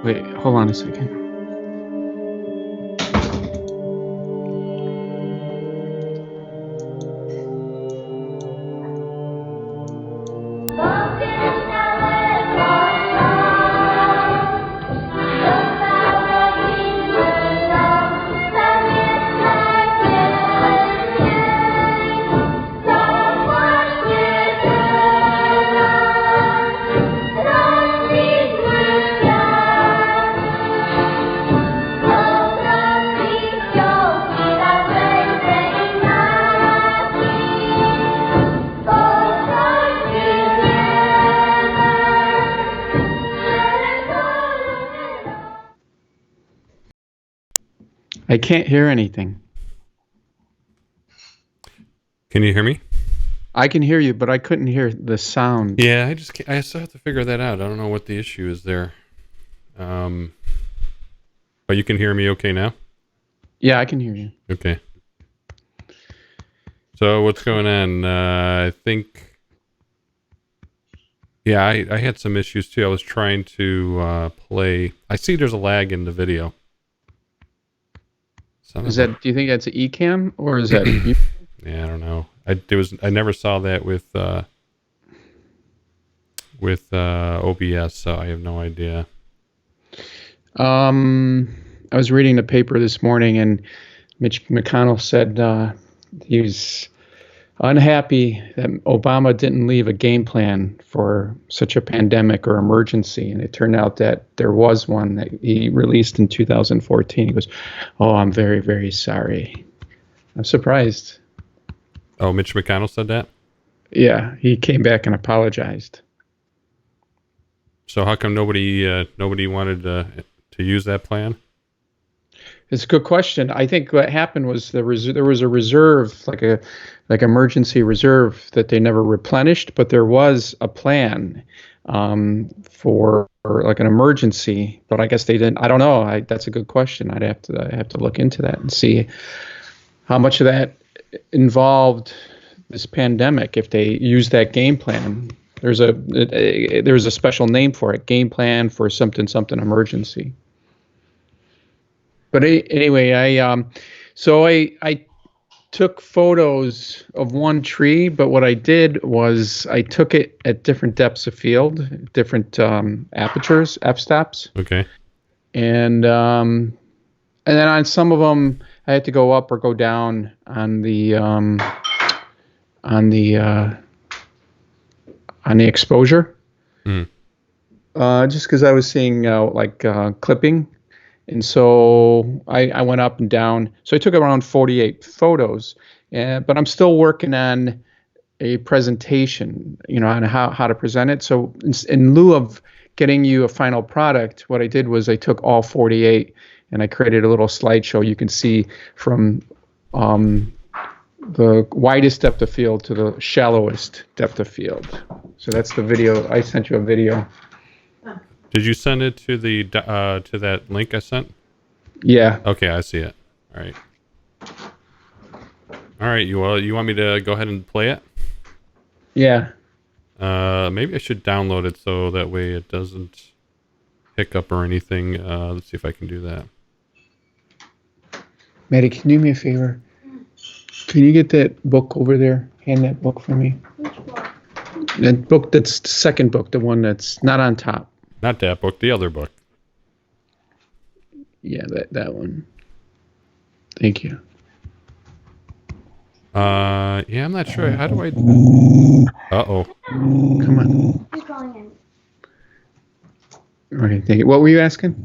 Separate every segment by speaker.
Speaker 1: Wait, hold on a second. I can't hear anything.
Speaker 2: Can you hear me?
Speaker 1: I can hear you, but I couldn't hear the sound.
Speaker 2: Yeah, I still have to figure that out. I don't know what the issue is there. But you can hear me okay now?
Speaker 1: Yeah, I can hear you.
Speaker 2: Okay. So what's going on? I think... Yeah, I had some issues too. I was trying to play... I see there's a lag in the video.
Speaker 1: Is that? Do you think that's an eCam or is that?
Speaker 2: Yeah, I don't know. I never saw that with OBS, so I have no idea.
Speaker 1: I was reading the paper this morning, and Mitch McConnell said he was unhappy that Obama didn't leave a game plan for such a pandemic or emergency, and it turned out that there was one that he released in 2014. He goes, "Oh, I'm very, very sorry." I'm surprised.
Speaker 2: Oh, Mitch McConnell said that?
Speaker 1: Yeah, he came back and apologized.
Speaker 2: So how come nobody wanted to use that plan?
Speaker 1: It's a good question. I think what happened was there was a reserve, like emergency reserve, that they never replenished, but there was a plan for like an emergency. But I guess they didn't. I don't know. That's a good question. I have to look into that and see how much of that involved this pandemic. If they use that game plan, there's a special name for it, game plan for something emergency. But anyway, I took photos of one tree, but what I did was I took it at different depths of field, different apertures, f-stops.
Speaker 2: Okay.
Speaker 1: And then on some of them, I had to go up or go down on the exposure. Just because I was seeing clipping. And so I went up and down. So I took around 48 photos, but I'm still working on a presentation, on how to present it. So in lieu of getting you a final product, what I did was I took all 48 and I created a little slideshow you can see from the widest depth of field to the shallowest depth of field. So that's the video. I sent you a video.
Speaker 2: Did you send it to the to that link I sent?
Speaker 1: Yeah.
Speaker 2: Okay, I see it. All right. All right. You want me to go ahead and play it?
Speaker 1: Yeah.
Speaker 2: Maybe I should download it so that way it doesn't hiccup or anything. Let's see if I can do that.
Speaker 1: Maddie, can you do me a favor? Can you get that book over there? Hand that book for me.
Speaker 3: Which book?
Speaker 1: That book, that's the second book, the one that's not on top.
Speaker 2: Not that book, the other book.
Speaker 1: Yeah, that one. Thank you.
Speaker 2: Yeah, I'm not sure. How do I... Uh-oh.
Speaker 1: Come on.
Speaker 3: Who's calling in?
Speaker 1: Okay, thank you. What were you asking?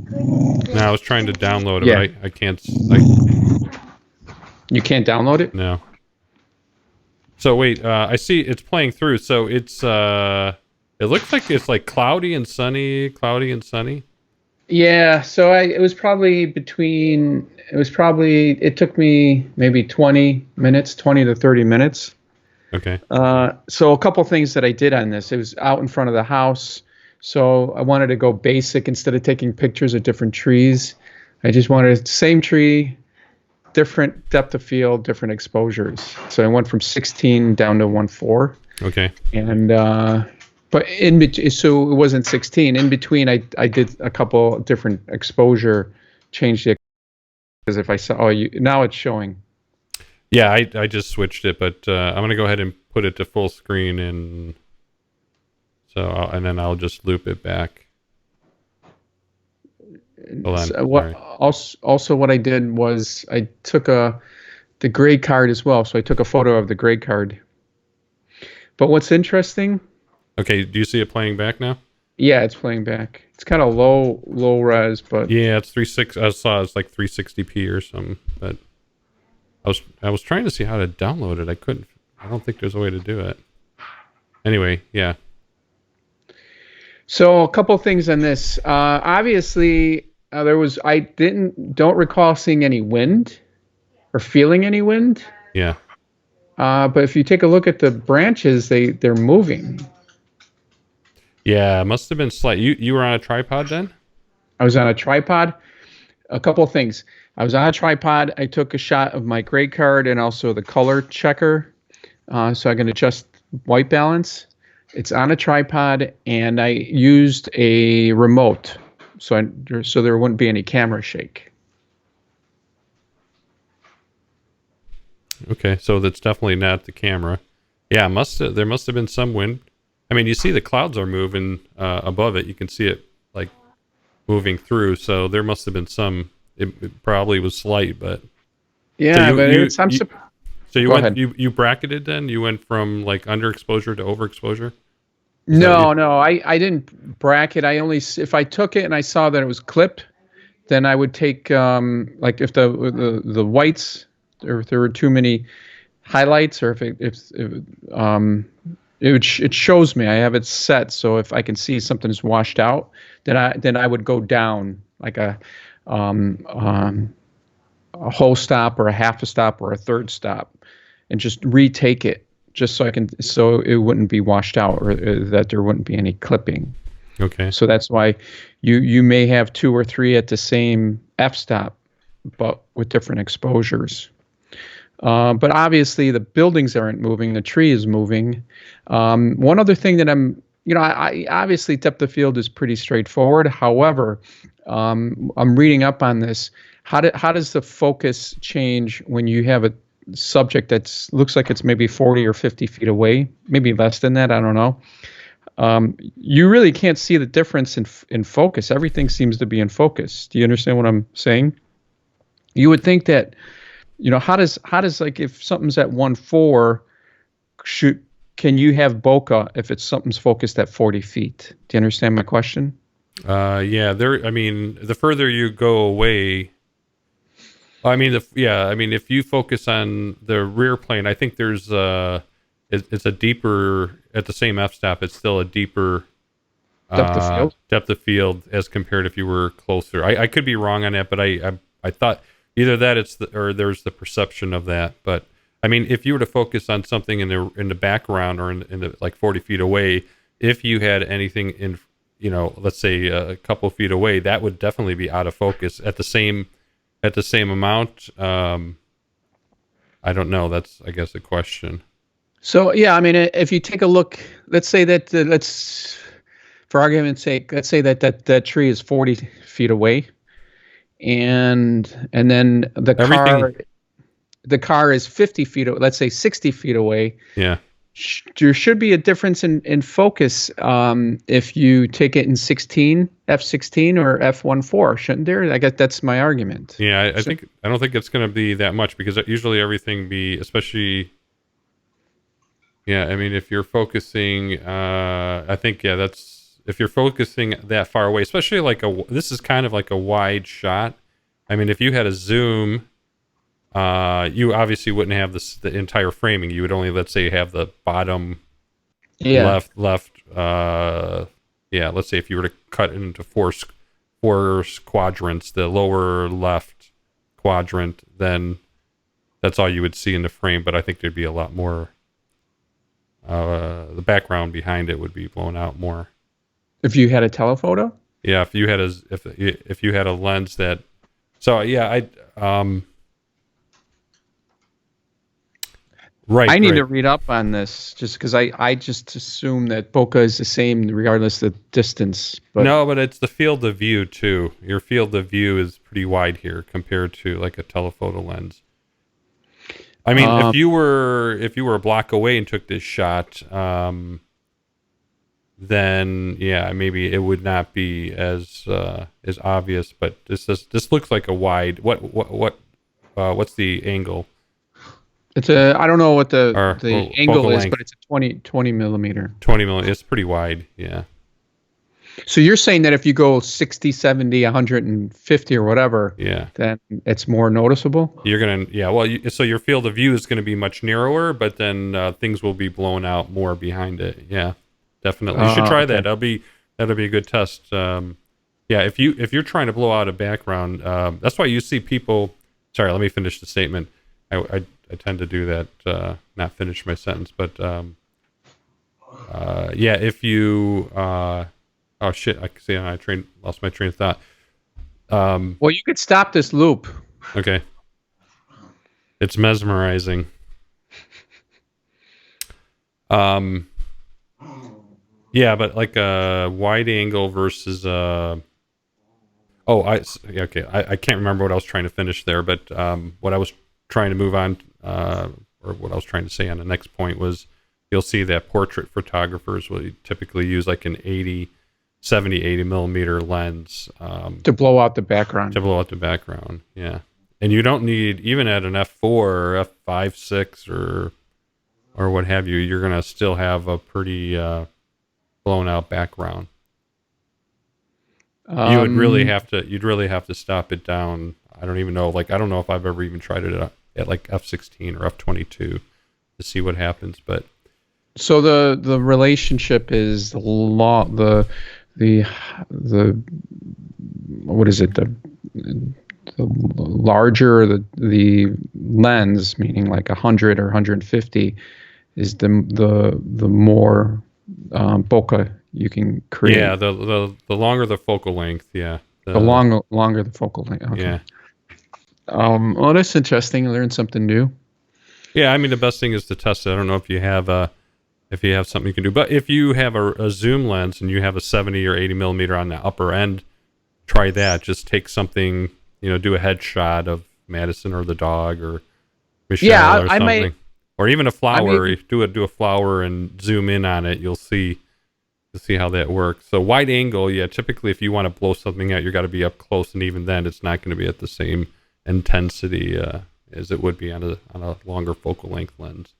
Speaker 2: No, I was trying to download it,
Speaker 1: Yeah.
Speaker 2: but I can't...
Speaker 1: You can't download it?
Speaker 2: No. So wait, I see it's playing through. So it's... It looks like it's like cloudy and sunny.
Speaker 1: Yeah, so it took me maybe 20 to 30 minutes.
Speaker 2: Okay.
Speaker 1: So a couple things that I did on this. It was out in front of the house, so I wanted to go basic instead of taking pictures of different trees. I just wanted same tree, different depth of field, different exposures. So I went from 16 down to 1.4.
Speaker 2: Okay.
Speaker 1: And But so it wasn't 16. In between, I did a couple different exposure, changed it because if I saw, now it's showing.
Speaker 2: Yeah, I just switched it, but I'm going to go ahead and put it to full screen, and and then I'll just loop it back. Hold on.
Speaker 1: So
Speaker 2: Sorry.
Speaker 1: also what I did was I took the grade card as well. So I took a photo of the grade card. But what's interesting?
Speaker 2: Okay, do you see it playing back now?
Speaker 1: Yeah, it's playing back. It's kind of low res, but
Speaker 2: Yeah, it's 360. I saw it's like 360p or something, but I was trying to see how to download it. I couldn't. I don't think there's a way to do it. Anyway, yeah.
Speaker 1: So a couple things on this. Obviously, I don't recall seeing any wind or feeling any wind.
Speaker 2: Yeah.
Speaker 1: But if you take a look at the branches, they're moving.
Speaker 2: Yeah, it must have been slight. You were on a tripod then?
Speaker 1: I was on a tripod. A couple of things. I was on a tripod. I took a shot of my grade card and also the color checker, so I can adjust white balance. It's on a tripod, and I used a remote, so there wouldn't be any camera shake.
Speaker 2: Okay, so that's definitely not the camera. Yeah, there must have been some wind. I mean, you see the clouds are moving above it. You can see it like moving through. So there must have been some. It probably was slight, but
Speaker 1: yeah.
Speaker 2: So you bracketed then? You went from like underexposure to overexposure?
Speaker 1: No, I didn't bracket. If I took it and I saw that it was clipped, then I would take like if the whites, or if there were too many highlights, or it shows me. I have it set so if I can see something's washed out, then I would go down like a whole stop or a half a stop or a third stop, and just retake it, just so it wouldn't be washed out, or that there wouldn't be any clipping.
Speaker 2: Okay.
Speaker 1: So that's why you may have 2 or 3 at the same f-stop, but with different exposures. But obviously the buildings aren't moving, the tree is moving. One other thing that I obviously depth of field is pretty straightforward. However, I'm reading up on this. How does the focus change when you have a subject that looks like it's maybe 40 or 50 feet away, maybe less than that, I don't know. You really can't see the difference in focus. Everything seems to be in focus. Do you understand what I'm saying? You would think that, how does like if something's at 1.4, can you have bokeh if something's focused at 40 feet? Do you understand my question?
Speaker 2: Yeah. I mean, the further you go away, if you focus on the rear plane, I think there's it's a deeper, at the same f-stop, it's still a deeper depth of field as compared if you were closer. I could be wrong on that, but I thought either that or there's the perception of that. But I mean, if you were to focus on something in the background or in the like 40 feet away, if you had anything in, let's say a couple feet away, that would definitely be out of focus at the same amount. I don't know. That's, I guess, a question.
Speaker 1: So yeah, I mean, if you take a look, let's say that for argument's sake, let's say that tree is 40 feet away, and then the car is 50 feet. Let's say 60 feet away.
Speaker 2: Yeah.
Speaker 1: There should be a difference in focus if you take it in f16 or f1.4, shouldn't there? I guess that's my argument.
Speaker 2: Yeah, I don't think it's going to be that much, because usually everything especially. Yeah, I mean, if you're focusing, I think, if you're focusing that far away, especially this is kind of like a wide shot. I mean, if you had a zoom, you obviously wouldn't have the entire framing. You would only, let's say, have the bottom left. Let's say if you were to cut into four quadrants, the lower left quadrant, then that's all you would see in the frame. But I think there'd be a lot more. The background behind it would be blown out more.
Speaker 1: If you had a telephoto?
Speaker 2: Yeah, if you had a lens that. So yeah, Right.
Speaker 1: I need
Speaker 2: Right.
Speaker 1: to read up on this just because I just assume that bokeh is the same regardless of the distance. But
Speaker 2: No, but it's the field of view too. Your field of view is pretty wide here compared to like a telephoto lens. I mean,
Speaker 1: um,
Speaker 2: if you were a block away and took this shot, then yeah, maybe it would not be as obvious. But this looks like a wide. What's the angle
Speaker 1: I don't know what
Speaker 2: or
Speaker 1: the
Speaker 2: focal
Speaker 1: angle is, but
Speaker 2: length?
Speaker 1: it's a 20 millimeter.
Speaker 2: 20 millimeters. It's pretty wide. Yeah.
Speaker 1: So you're saying that if you go 60, 70, 150 or whatever,
Speaker 2: Yeah.
Speaker 1: then it's more noticeable?
Speaker 2: You're gonna, yeah. Well, so your field of view is going to be much narrower, but then things will be blown out more behind it. Yeah, definitely. You should try that.
Speaker 1: Okay.
Speaker 2: That'll be a good test. Yeah, if you're trying to blow out a background, that's why you see people. Sorry, let me finish the statement. I tend to do that, not finish my sentence, but yeah, if you oh shit, I see. Lost my train of thought.
Speaker 1: Well, you could stop this loop.
Speaker 2: Okay. It's mesmerizing. Yeah, but like a wide angle versus okay. I can't remember what I was trying to finish there, but what I was trying to move on, or what I was trying to say on the next point was, you'll see that portrait photographers will typically use like an 80 millimeter lens
Speaker 1: To blow out the background.
Speaker 2: Yeah. And you don't need, even at an f4 or f5, 6 or what have you, you're going to still have a pretty blown out background. You'd really have to stop it down. I don't even know, I don't know if I've ever even tried it at like f16 or f22 to see what happens, but
Speaker 1: So the relationship is the what is it, the larger the lens, meaning like 100 or 150, is the more bokeh you can create.
Speaker 2: yeah, the longer the focal length, yeah.
Speaker 1: Longer the focal length. Okay.
Speaker 2: Yeah.
Speaker 1: Well, that's interesting. I learned something new.
Speaker 2: Yeah, I mean, the best thing is to test it. I don't know if you have something you can do, but if you have a zoom lens and you have a 70 or 80 millimeter on the upper end, try that. Just take something, do a headshot of Madison or the dog or Michelle or something, or even a flower. Do a flower and zoom in on it. You'll see how that works. So wide angle, yeah. Typically, if you want to blow something out, you got to be up close, and even then, it's not going to be at the same intensity as it would be on a longer focal length lens.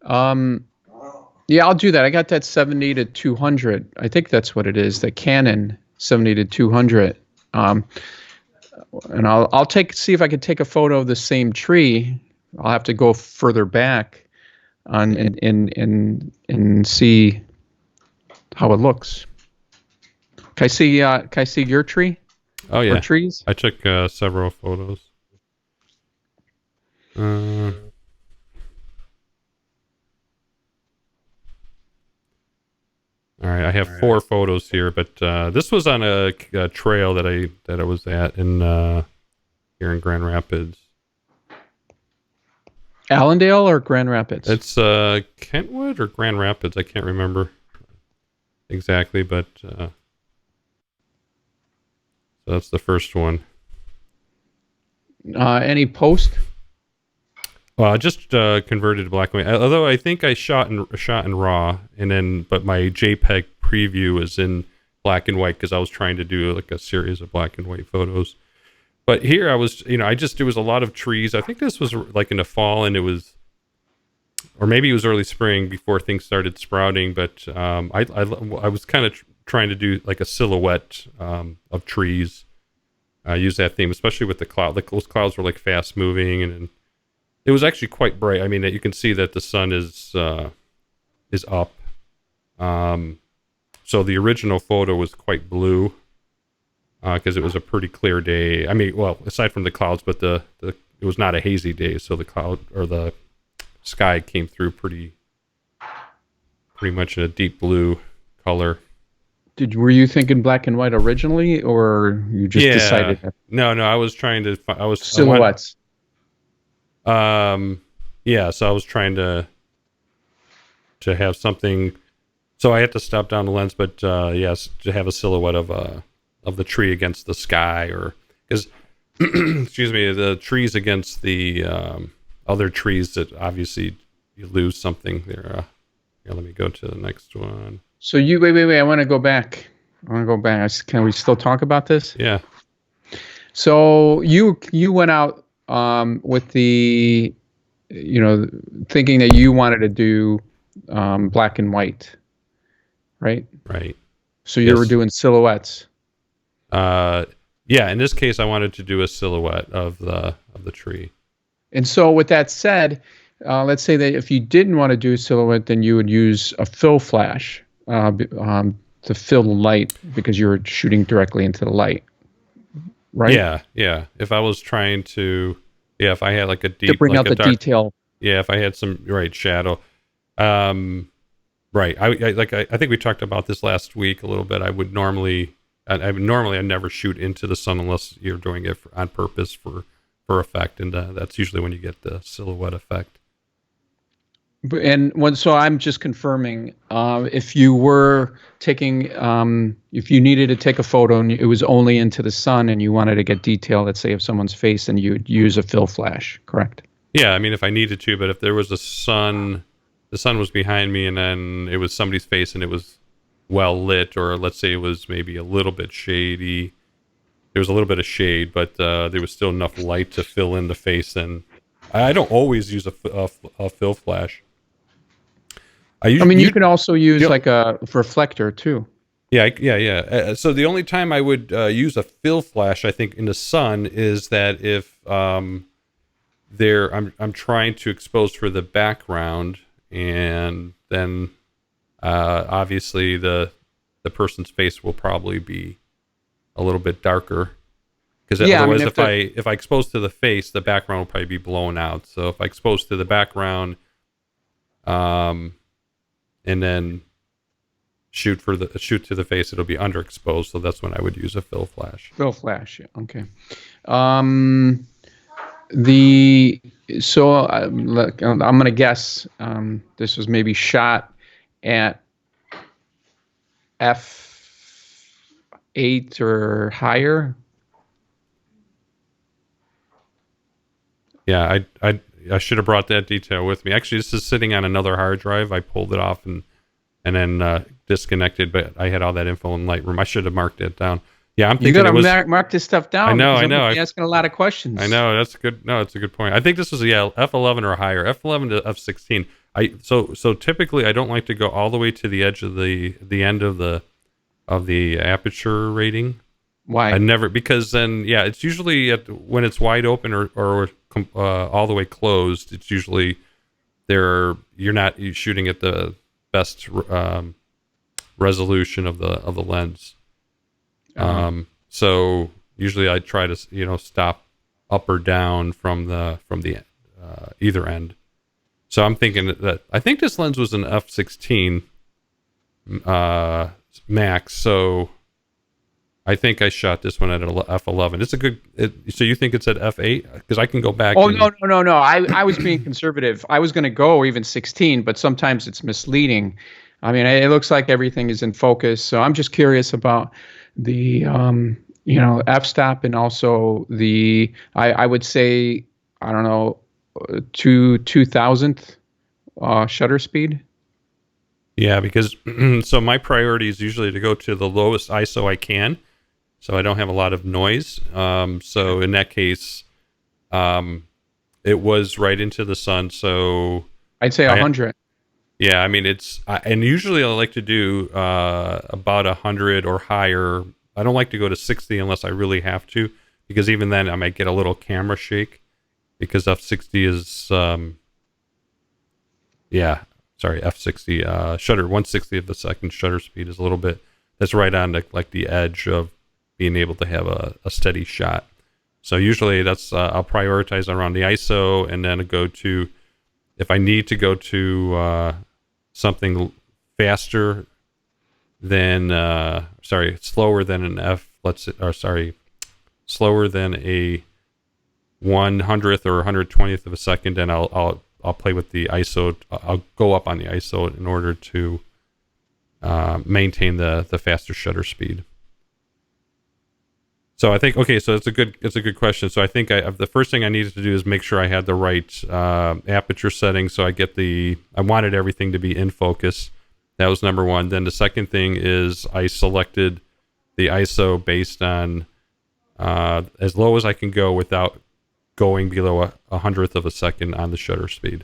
Speaker 1: Yeah, I'll do that. I got that 70 to 200. I think that's what it is. The Canon 70 to 200. And I'll see if I can take a photo of the same tree. I'll have to go further back and see how it looks. Can I see your tree?
Speaker 2: Oh yeah,
Speaker 1: or trees.
Speaker 2: I took several photos. All right, I have 4 photos here, but this was on a trail that I was at here in Grand Rapids.
Speaker 1: Allendale or Grand Rapids?
Speaker 2: It's Kentwood or Grand Rapids. I can't remember exactly, but so that's the first one.
Speaker 1: Any post?
Speaker 2: Well, I just converted to black and white. Although I think I shot in RAW, but my JPEG preview is in black and white because I was trying to do like a series of black and white photos. But here I was, there was a lot of trees. I think this was like in the fall, and or maybe it was early spring before things started sprouting. But I was kind of trying to do like a silhouette of trees. Use that theme, especially with the cloud. Like those clouds were like fast moving and it was actually quite bright. I mean, you can see that the sun is up. So the original photo was quite blue because it was a pretty clear day. I mean, well, aside from the clouds, but it was not a hazy day, so the cloud or the sky came through pretty much in a deep blue color.
Speaker 1: Were you thinking black and white originally, or you just decided?
Speaker 2: No, I was trying to. I was
Speaker 1: silhouettes.
Speaker 2: Yeah, so I was trying to have something. So I had to stop down the lens, but yes, to have a silhouette of the tree against the sky, or because excuse me, the trees against the other trees that obviously you lose something there. Here, let me go to the next one.
Speaker 1: So you wait. I want to go back. Can we still talk about this?
Speaker 2: Yeah.
Speaker 1: So you went out with the, thinking that you wanted to do black and white, right?
Speaker 2: Right.
Speaker 1: So you were doing silhouettes.
Speaker 2: Yeah. In this case, I wanted to do a silhouette of the tree.
Speaker 1: And so with that said, let's say that if you didn't want to do a silhouette, then you would use a fill flash to fill the light because you were shooting directly into the light, right?
Speaker 2: Yeah. If I was trying to, if I had like a deep,
Speaker 1: to bring
Speaker 2: like
Speaker 1: out the
Speaker 2: dark,
Speaker 1: detail.
Speaker 2: Yeah, if I had some shadow. Right. I think we talked about this last week a little bit. I would normally, I never shoot into the sun unless you're doing it on purpose for effect, and that's usually when you get the silhouette effect.
Speaker 1: So I'm just confirming, if you were taking, if you needed to take a photo and it was only into the sun and you wanted to get detail, let's say of someone's face, then you'd use a fill flash, correct?
Speaker 2: Yeah, I mean, if I needed to, but if there was the sun was behind me and then it was somebody's face and it was well lit, or let's say it was maybe a little bit shady, there was a little bit of shade, but there was still enough light to fill in the face, then I don't always use a fill flash.
Speaker 1: You can also use like a reflector too.
Speaker 2: Yeah. So the only time I would use a fill flash, I think, in the sun is that if I'm trying to expose for the background, and then obviously the person's face will probably be a little bit darker. Because otherwise, if I expose to the face, the background will probably be blown out. So if I expose to the background, and then shoot to the face, it'll be underexposed. So that's when I would use a fill flash.
Speaker 1: Fill flash, yeah. Okay. I'm gonna guess this was maybe shot at f8 or higher.
Speaker 2: Yeah, I should have brought that detail with me. Actually, this is sitting on another hard drive. I pulled it off and then disconnected, but I had all that info in Lightroom. I should have marked it down. Yeah, I'm thinking
Speaker 1: you gotta mark this stuff down.
Speaker 2: I know.
Speaker 1: I'm asking a lot of questions.
Speaker 2: I know, that's good. No, it's a good point. I think this was F11 or higher, F11 to F16. So typically I don't like to go all the way to the edge of the end of the aperture rating.
Speaker 1: Why?
Speaker 2: Because then it's usually when it's wide open or all the way closed. It's usually you're not shooting at the best resolution of the lens. So usually I try to stop up or down from the either end. So I'm thinking that I think this lens was an f16 max. So I think I shot this one at an f11. It's a good. So you think it's at f8? Because I can go back.
Speaker 1: Oh, no. I was being conservative. I was going to go even 16, but sometimes it's misleading. I mean, it looks like everything is in focus. So I'm just curious about the f-stop, and also the I would say, I don't know, 2000th shutter speed.
Speaker 2: Yeah, because so my priority is usually to go to the lowest ISO I can, so I don't have a lot of noise. So in that case, it was right into the sun. So
Speaker 1: I'd say 100.
Speaker 2: Yeah, I mean and usually I like to do about 100 or higher. I don't like to go to 60 unless I really have to, because even then I might get a little camera shake, because f60 is f60 shutter 1/60 of the second shutter speed is a little bit, that's right on the edge of being able to have a steady shot. So usually that's I'll prioritize around the ISO, and then go to, if I need to go to something faster than slower than an slower than a 100th or 120th of a second, then I'll I'll play with the ISO. I'll go up on the ISO in order to maintain the faster shutter speed. So I think, okay, so it's a good question. So I think the first thing I needed to do is make sure I had the right aperture setting. So I wanted everything to be in focus. That was number one. Then the second thing is I selected the ISO based on as low as I can go without going below a hundredth of a second on the shutter speed.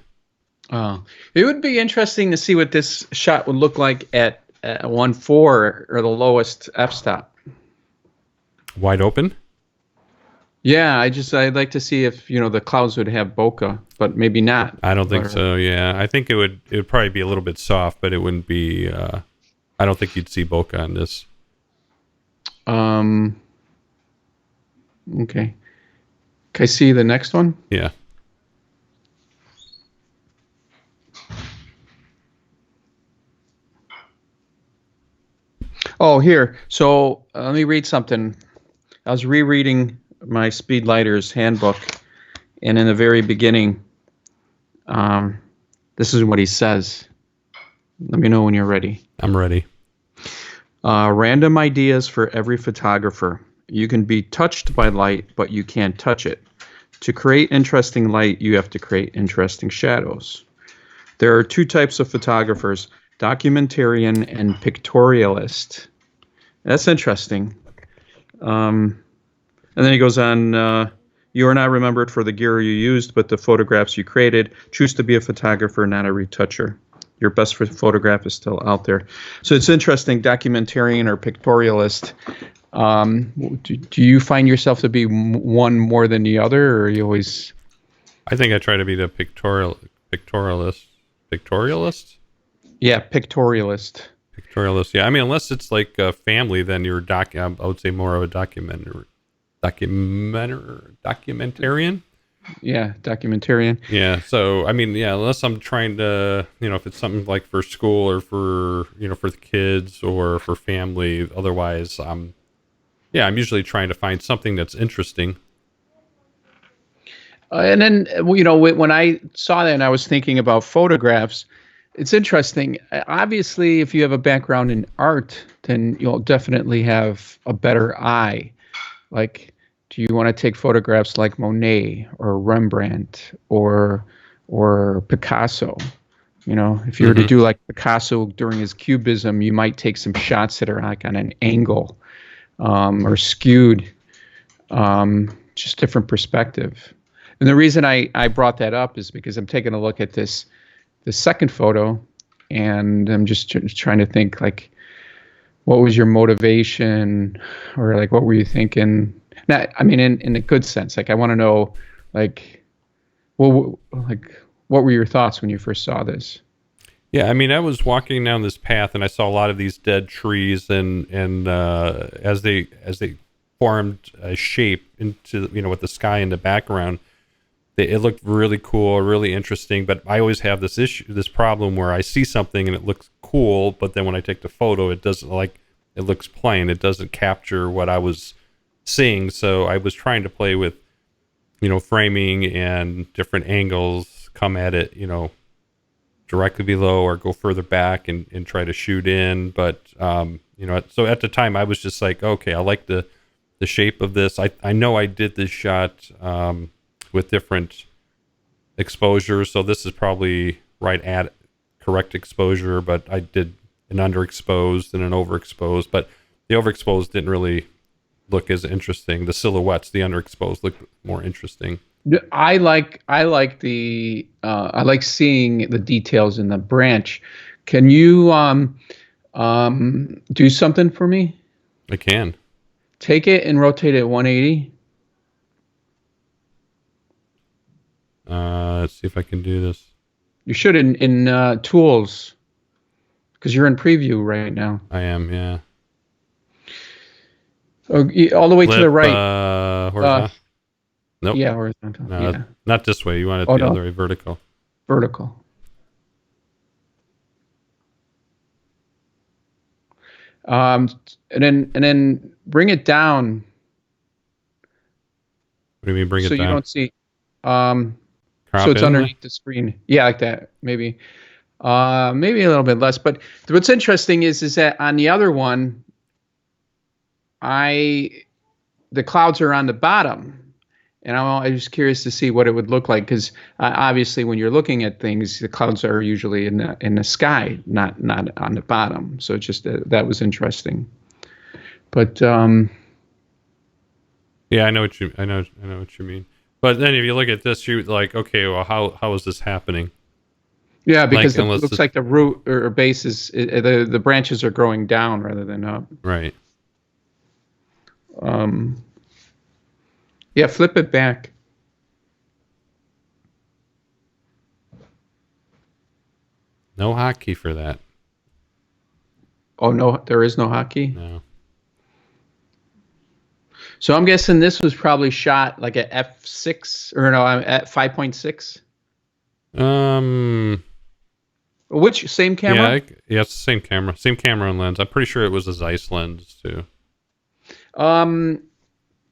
Speaker 1: It would be interesting to see what this shot would look like at 1.4 or the lowest f-stop.
Speaker 2: Wide open?
Speaker 1: Yeah, I'd like to see if the clouds would have bokeh, but maybe not.
Speaker 2: I don't think so. Yeah, I think it would probably be a little bit soft, but it wouldn't be. I don't think you'd see bokeh on this.
Speaker 1: Okay. Can I see the next one?
Speaker 2: Yeah.
Speaker 1: Oh, here. So let me read something. I was rereading my Speedlighter's handbook, and in the very beginning, this is what he says. Let me know when you're ready.
Speaker 2: I'm ready.
Speaker 1: Random ideas for every photographer. You can be touched by light, but you can't touch it. To create interesting light, you have to create interesting shadows. There are two types of photographers, documentarian and pictorialist. That's interesting. And then he goes on, you are not remembered for the gear you used, but the photographs you created. Choose to be a photographer, not a retoucher. Your best photograph is still out there. So it's interesting, documentarian or pictorialist. Do you find yourself to be one more than the other, or are you always...
Speaker 2: I think I try to be the pictorialist. Pictorialist?
Speaker 1: Yeah, pictorialist.
Speaker 2: Pictorialist, yeah. I mean, unless it's like a family, then you're I would say more of a documentarian.
Speaker 1: Yeah, documentarian.
Speaker 2: Yeah, so, I mean, yeah, unless I'm trying to, if it's something like for school or for, for the kids or for family, otherwise, I'm usually trying to find something that's interesting.
Speaker 1: And then, when I saw that and I was thinking about photographs, it's interesting. Obviously, if you have a background in art, then you'll definitely have a better eye. Like, do you want to take photographs like Monet or Rembrandt or Picasso? If you were to do like Picasso during his Cubism, you might take some shots that are like on an angle or skewed, just different perspective. And the reason I brought that up is because I'm taking a look at the second photo, and I'm just trying to think, like, what was your motivation, or like what were you thinking? Not, I mean, in a good sense. Like, I want to know, like, what were your thoughts when you first saw this?
Speaker 2: Yeah, I mean, I was walking down this path and I saw a lot of these dead trees, and as they formed a shape into, with the sky in the background, it looked really cool, really interesting. But I always have this problem where I see something and it looks cool, but then when I take the photo, it doesn't, like, it looks plain. It doesn't capture what I was seeing. So I was trying to play with, framing and different angles, come at it, directly below or go further back and try to shoot in. But, so at the time I was just like, okay, I like the shape of this. I know I did this shot with different exposures. So this is probably right at correct exposure, but I did an underexposed and an overexposed, but the overexposed didn't really look as interesting. The silhouettes, the underexposed, looked more interesting.
Speaker 1: I like seeing the details in the branch. Can you do something for me?
Speaker 2: I can.
Speaker 1: Take it and rotate it 180.
Speaker 2: Let's see if I can do this.
Speaker 1: You should in tools, because you're in preview right now.
Speaker 2: I am, yeah.
Speaker 1: Oh, all the way to the right.
Speaker 2: Horizontal? Nope.
Speaker 1: Yeah, horizontal.
Speaker 2: No,
Speaker 1: yeah.
Speaker 2: Not this way. You want it the other way, vertical.
Speaker 1: Vertical. And then bring it down.
Speaker 2: What do you mean bring it down?
Speaker 1: So you don't see.
Speaker 2: crop
Speaker 1: So it's
Speaker 2: in there?
Speaker 1: underneath the screen. Yeah, like that. Maybe. Maybe a little bit less. But what's interesting is that on the other one, the clouds are on the bottom. And I was curious to see what it would look like because obviously when you're looking at things, the clouds are usually in the sky, not on the bottom. So it's just that was interesting. But
Speaker 2: Yeah, I know what you mean. But then if you look at this, you're like, okay, well, how is this happening?
Speaker 1: yeah,
Speaker 2: Like,
Speaker 1: because it
Speaker 2: unless
Speaker 1: looks
Speaker 2: it's
Speaker 1: like the root or base is the branches are growing down rather than up.
Speaker 2: right.
Speaker 1: Um, yeah, flip it back.
Speaker 2: No hotkey for that.
Speaker 1: Oh no, there is no hockey.
Speaker 2: No.
Speaker 1: So I'm guessing this was probably shot like at f6 or no, I'm at 5.6. Which same camera?
Speaker 2: Yeah, it's the same camera and lens. I'm pretty sure it was a Zeiss lens too.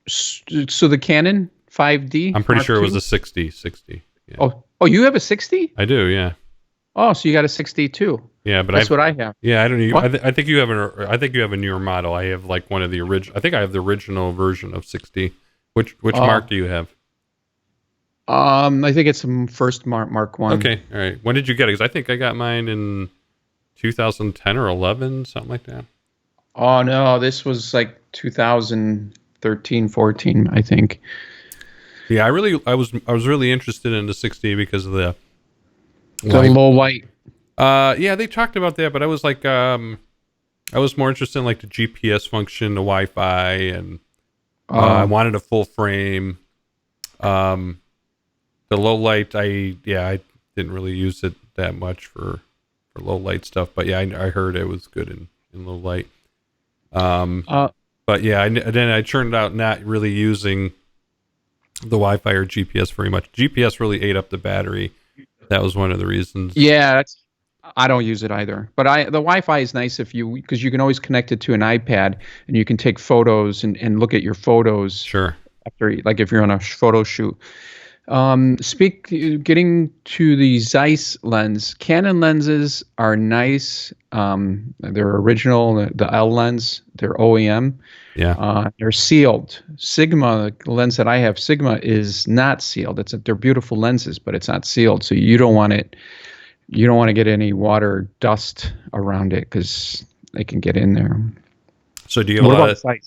Speaker 1: So the Canon 5D.
Speaker 2: I'm pretty
Speaker 1: Mark
Speaker 2: sure it was
Speaker 1: II?
Speaker 2: a 60. Yeah.
Speaker 1: Oh, you have a 60?
Speaker 2: I do, yeah.
Speaker 1: Oh, so you got a 60 too.
Speaker 2: Yeah, but
Speaker 1: That's what I have.
Speaker 2: Yeah, I don't know.
Speaker 1: What?
Speaker 2: I think you have a newer model. I have like one of the original. I think I have the original version of 60. Which mark do you have?
Speaker 1: I think it's first Mark 1.
Speaker 2: Okay, all right. When did you get it? Because I think I got mine in 2010 or 11, something like that.
Speaker 1: Oh no, this was like 2013, 14, I think.
Speaker 2: Yeah, I was really interested in the 60 because of the
Speaker 1: low light.
Speaker 2: Yeah, they talked about that, but I was like, I was more interested in like the GPS function, the Wi-Fi, and I wanted a full frame. The low light, I didn't really use it that much for low light stuff, but yeah, I heard it was good in low light. But yeah, then I turned out not really using the Wi-Fi or GPS very much. GPS really ate up the battery. That was one of the reasons.
Speaker 1: Yeah, I don't use it either. But the Wi-Fi is nice because you can always connect it to an iPad and you can take photos and look at your photos.
Speaker 2: Sure.
Speaker 1: After, like if you're on a photo shoot. Getting to the Zeiss lens, Canon lenses are nice. They're original, the L lens, they're OEM.
Speaker 2: Yeah.
Speaker 1: They're sealed. Sigma, the lens that I have, Sigma is not sealed. They're beautiful lenses, but it's not sealed. So you don't want it. You don't want to get any water or dust around it because they can get in there.
Speaker 2: So do you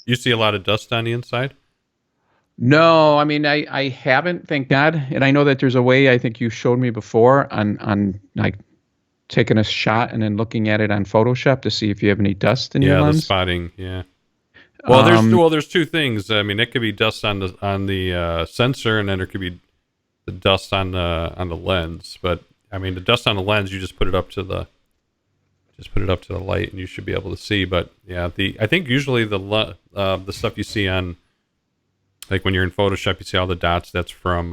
Speaker 2: you see a lot of dust on the inside?
Speaker 1: No, I mean I haven't, thank God. And I know that there's a way, I think you showed me before on like taking a shot and then looking at it on Photoshop to see if you have any dust in your lens.
Speaker 2: Yeah, the spotting, yeah. Well, there's two things. I mean, it could be dust on the sensor, and then there could be the dust on the lens. But I mean, the dust on the lens, you just put it up to the light, and you should be able to see. But yeah, I think usually the stuff you see on, like when you're in Photoshop, you see all the dots. That's from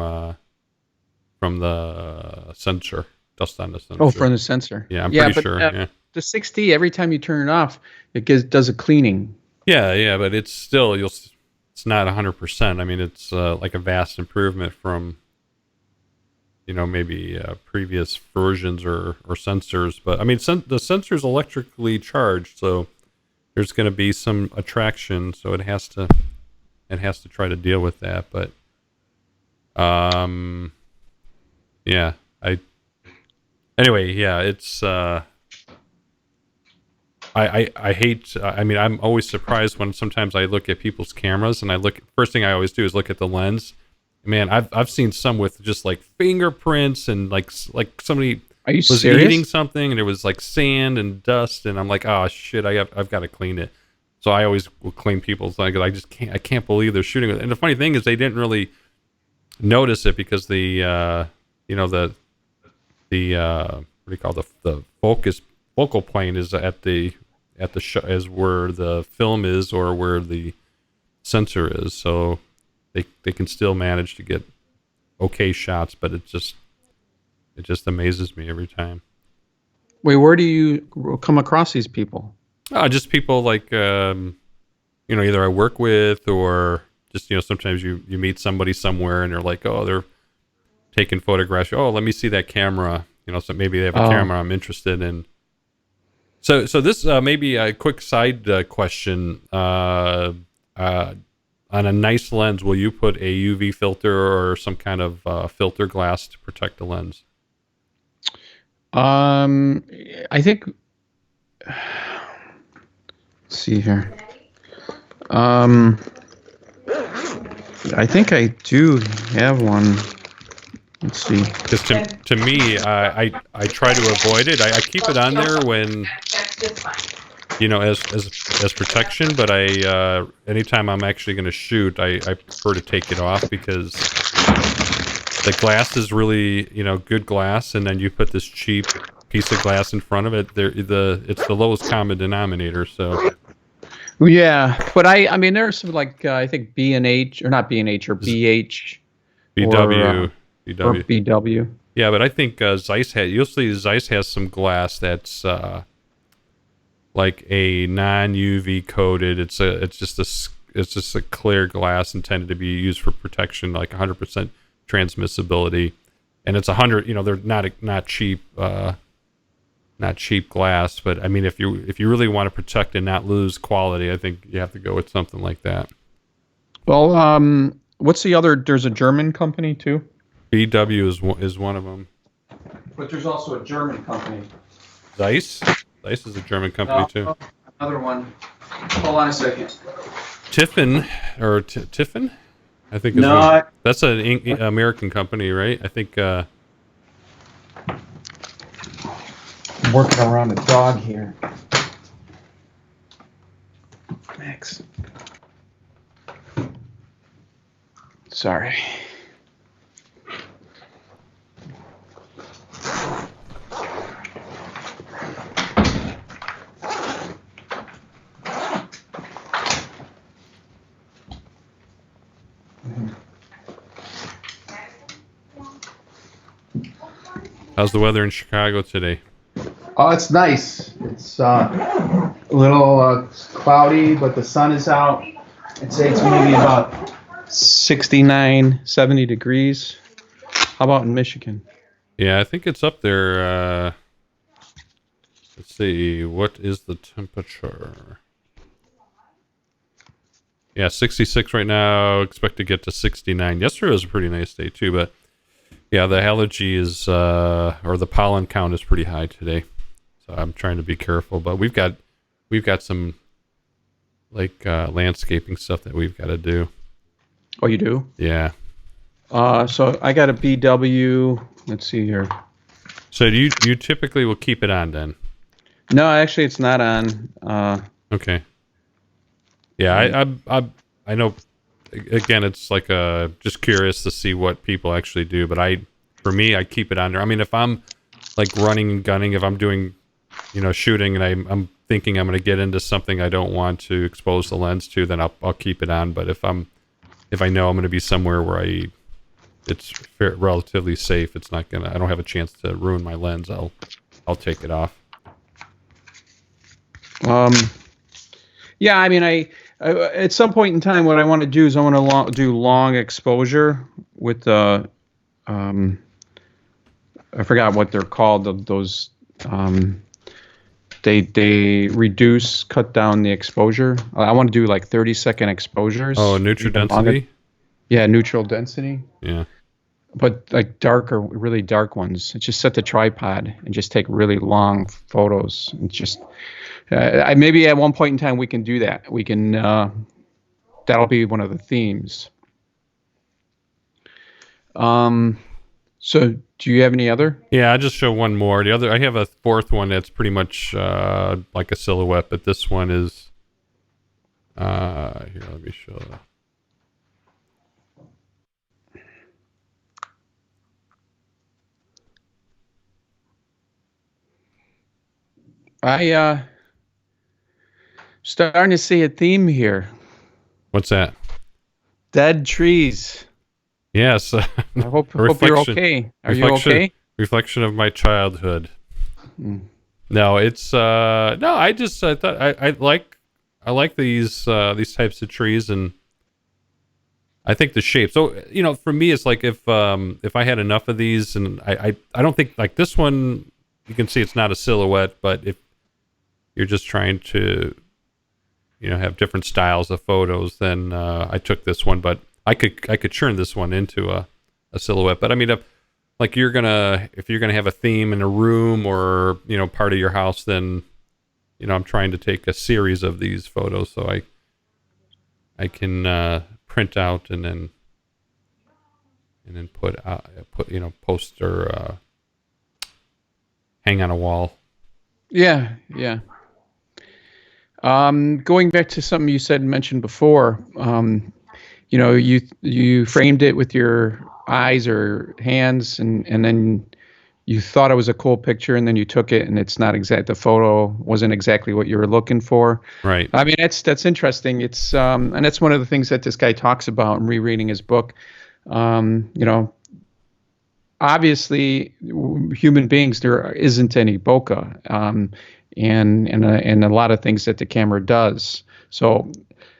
Speaker 2: the sensor, dust on the sensor.
Speaker 1: Oh, from the sensor.
Speaker 2: Yeah, I'm pretty sure. Yeah.
Speaker 1: The 60, every time you turn it off, it does a cleaning.
Speaker 2: Yeah, but it's still it's not 100%. I mean, it's like a vast improvement from maybe previous versions or sensors. But I mean, the sensor's electrically charged, so there's going to be some attraction. So it has to try to deal with that. But yeah, anyway, yeah, it's I hate. I mean, I'm always surprised when sometimes I look at people's cameras and first thing I always do is look at the lens. Man, I've seen some with just like fingerprints and like somebody was eating something and there was like sand and dust and I'm like, oh shit, I've got to clean it. So I always will clean people's like I can't believe they're shooting it. And the funny thing is they didn't really notice it because the what do you call the focal plane is at the as where the film is or where the sensor is, so they can still manage to get okay shots, but it just amazes me every time.
Speaker 1: Wait, where do you come across these people?
Speaker 2: Just people like either I work with or just sometimes you meet somebody somewhere and they're like, oh, taking photographs. Oh, let me see that camera. So maybe they have a camera I'm interested in. So this may be a quick side question. On a nice lens, will you put a UV filter or some kind of filter glass to protect the lens?
Speaker 1: I think. Let's see here. I think I do have one. Let's see.
Speaker 2: Because to me, I try to avoid it. I keep it on there when, as protection. But anytime I'm actually going to shoot, I prefer to take it off because the glass is really, good glass, and then you put this cheap piece of glass in front of it. It's the lowest common denominator. So.
Speaker 1: Yeah, but I mean, there's some I think B&H or not B&H or BH,
Speaker 2: BW,
Speaker 1: or BW.
Speaker 2: Yeah, but I think Zeiss you'll see Zeiss has some glass that's like a non-UV coated. It's just a clear glass intended to be used for protection, like 100% transmissibility, and it's 100. They're not cheap. Not cheap glass, but I mean, if you really want to protect and not lose quality, I think you have to go with something like that.
Speaker 1: Well, what's the other? There's a German company too.
Speaker 2: BW is one of them.
Speaker 1: But there's also a German company.
Speaker 2: Zeiss is a German company too.
Speaker 1: Another one. Hold on a second.
Speaker 2: Tiffin or Tiffin, I think. That's an American company, right? I think.
Speaker 1: I'm working around a dog here. Max. Sorry.
Speaker 2: How's the weather in Chicago today?
Speaker 1: Oh, it's nice. It's a little cloudy, but the sun is out. I'd say it's maybe about 69, 70 degrees. How about in Michigan?
Speaker 2: Yeah, I think it's up there. Let's see. What is the temperature? Yeah, 66 right now. Expect to get to 69. Yesterday was a pretty nice day, too, but yeah, the allergy is, or the pollen count is pretty high today. So I'm trying to be careful, but we've got some landscaping stuff that we've got to do.
Speaker 1: Oh, you do?
Speaker 2: Yeah.
Speaker 1: So I got a BW. Let's see here.
Speaker 2: So you typically will keep it on then?
Speaker 1: No, actually, it's not on.
Speaker 2: Okay. Yeah, I know. Again, it's just curious to see what people actually do, but for me, I keep it on there. I mean, if I'm running and gunning, if I'm doing, shooting, and I'm thinking I'm going to get into something I don't want to expose the lens to, then I'll keep it on. But if I know I'm going to be somewhere where it's relatively safe, I don't have a chance to ruin my lens, I'll take it off.
Speaker 1: Yeah, I mean, I at some point in time, what I want to do is I want to do long exposure with the, I forgot what they're called. Those, they cut down the exposure. I want to do 30-second exposures.
Speaker 2: Oh, neutral density.
Speaker 1: Yeah, neutral density.
Speaker 2: Yeah.
Speaker 1: But darker, really dark ones. Just set the tripod and just take really long photos. And just maybe at one point in time we can do that. We can. That'll be one of the themes. So do you have any other?
Speaker 2: Yeah, I'll just show one more. I have a fourth one that's pretty much like a silhouette, but this one is. Here, let me show.
Speaker 1: Starting to see a theme here.
Speaker 2: What's that?
Speaker 1: Dead trees.
Speaker 2: Yes.
Speaker 1: I hope you're okay. Are you okay?
Speaker 2: Reflection of my childhood. No, it's no. I thought I like these types of trees, and I think the shape. So, for me, it's like if I had enough of these, and I don't think like this one, you can see it's not a silhouette, but if you're just trying to, have different styles of photos, then I took this one, but I could turn this one into a silhouette. But I mean, if you're gonna have a theme in a room or part of your house, then I'm trying to take a series of these photos, so I can print out and then put post or hang on a wall.
Speaker 1: Yeah. Going back to something you mentioned before, you framed it with your eyes or hands, and then you thought it was a cool picture, and then you took it, and it's not the photo wasn't exactly what you were looking for.
Speaker 2: Right.
Speaker 1: I mean, that's interesting. It's and that's one of the things that this guy talks about in rereading his book. Obviously, human beings, there isn't any bokeh, and a lot of things that the camera does. So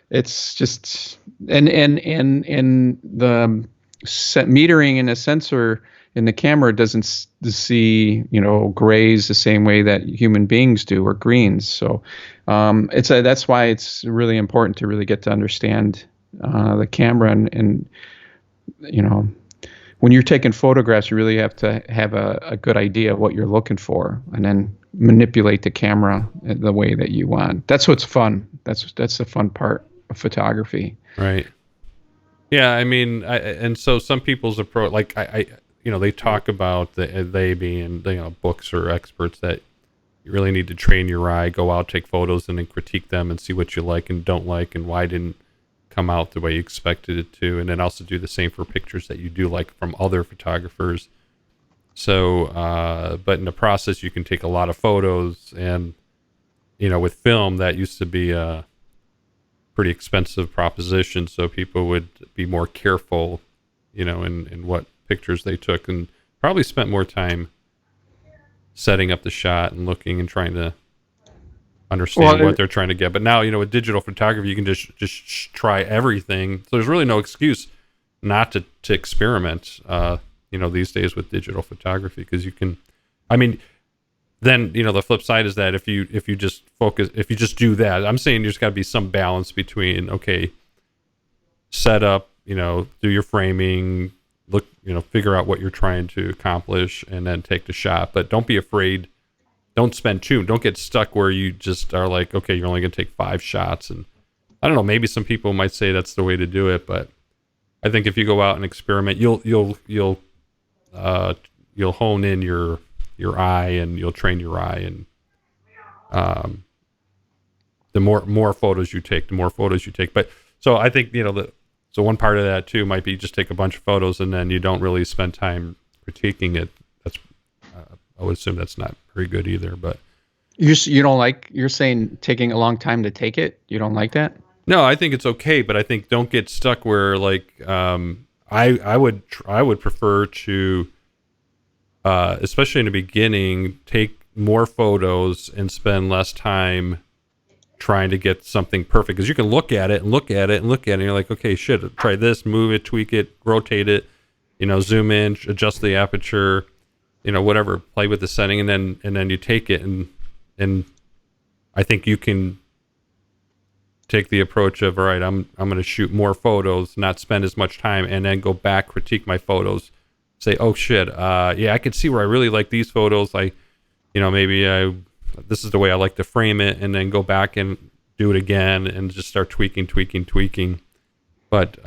Speaker 1: it's just and the metering in a sensor in the camera doesn't see grays the same way that human beings do, or greens. So that's why it's really important to really get to understand the camera, and when you're taking photographs, you really have to have a good idea of what you're looking for, and then manipulate the camera the way that you want. That's what's fun. That's the fun part of photography.
Speaker 2: Right. Yeah, I mean, and so some people's approach, like they talk about they being books or experts, that you really need to train your eye, go out, take photos, and then critique them and see what you like and don't like, and why didn't come out the way you expected it to, and then also do the same for pictures that you do like from other photographers. So, but in the process, you can take a lot of photos, and with film, that used to be a pretty expensive proposition, so people would be more careful, in what pictures they took, and probably spent more time setting up the shot and looking and trying to understand what they're trying to get. But now, with digital photography, you can just try everything. So there's really no excuse not to experiment, these days with digital photography, because you can, I mean, then, the flip side is that if you just focus, if you just do that, I'm saying there's got to be some balance between, okay, set up, do your framing, look, figure out what you're trying to accomplish, and then take the shot. But don't be afraid. Don't get stuck where you just are like, okay, you're only going to take 5 shots. And I don't know, maybe some people might say that's the way to do it, but I think if you go out and experiment, you'll hone in your eye, and you'll train your eye, and the more photos you take, But so I think, so one part of that too might be just take a bunch of photos, and then you don't really spend time critiquing it. That's I would assume that's not very good either. But
Speaker 1: you don't like, you're saying taking a long time to take it? You don't like that?
Speaker 2: No, I think it's okay, but I think don't get stuck where, like, I would prefer to, especially in the beginning, take more photos and spend less time trying to get something perfect, because you can look at it, and you're like, okay, shit, try this, move it, tweak it, rotate it, zoom in, adjust the aperture, whatever, play with the setting, and then you take it, and I think you can take the approach of, all right, I'm going to shoot more photos, not spend as much time, and then go back, critique my photos, say, oh shit, yeah, I could see where I really like these photos. This is the way I like to frame it, and then go back and do it again, and just start tweaking. But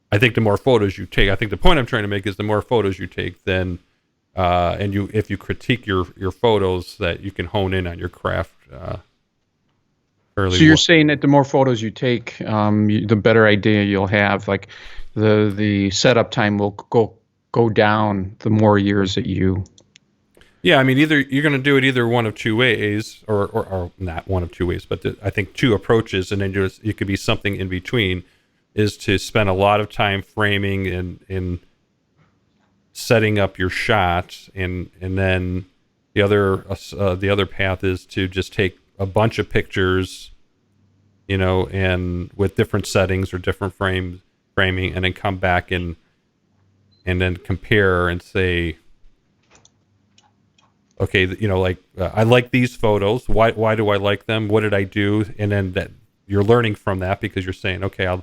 Speaker 2: I think the more photos you take, I think the point I'm trying to make is the more photos you take, then if you critique your photos, that you can hone in on your craft fairly. So
Speaker 1: you're saying that the more photos you take, the better idea you'll have. Like the setup time will go down the more years that you.
Speaker 2: Yeah, I mean, either you're going to do it either one of two ways, or not one of two ways, but I think two approaches, and then it could be something in between, is to spend a lot of time framing and setting up your shot, and then the other path is to just take a bunch of pictures and with different settings or different framing, and then come back and then compare and say, okay, I like these photos. Why do I like them? What did I do? And then that you're learning from that, because you're saying, okay,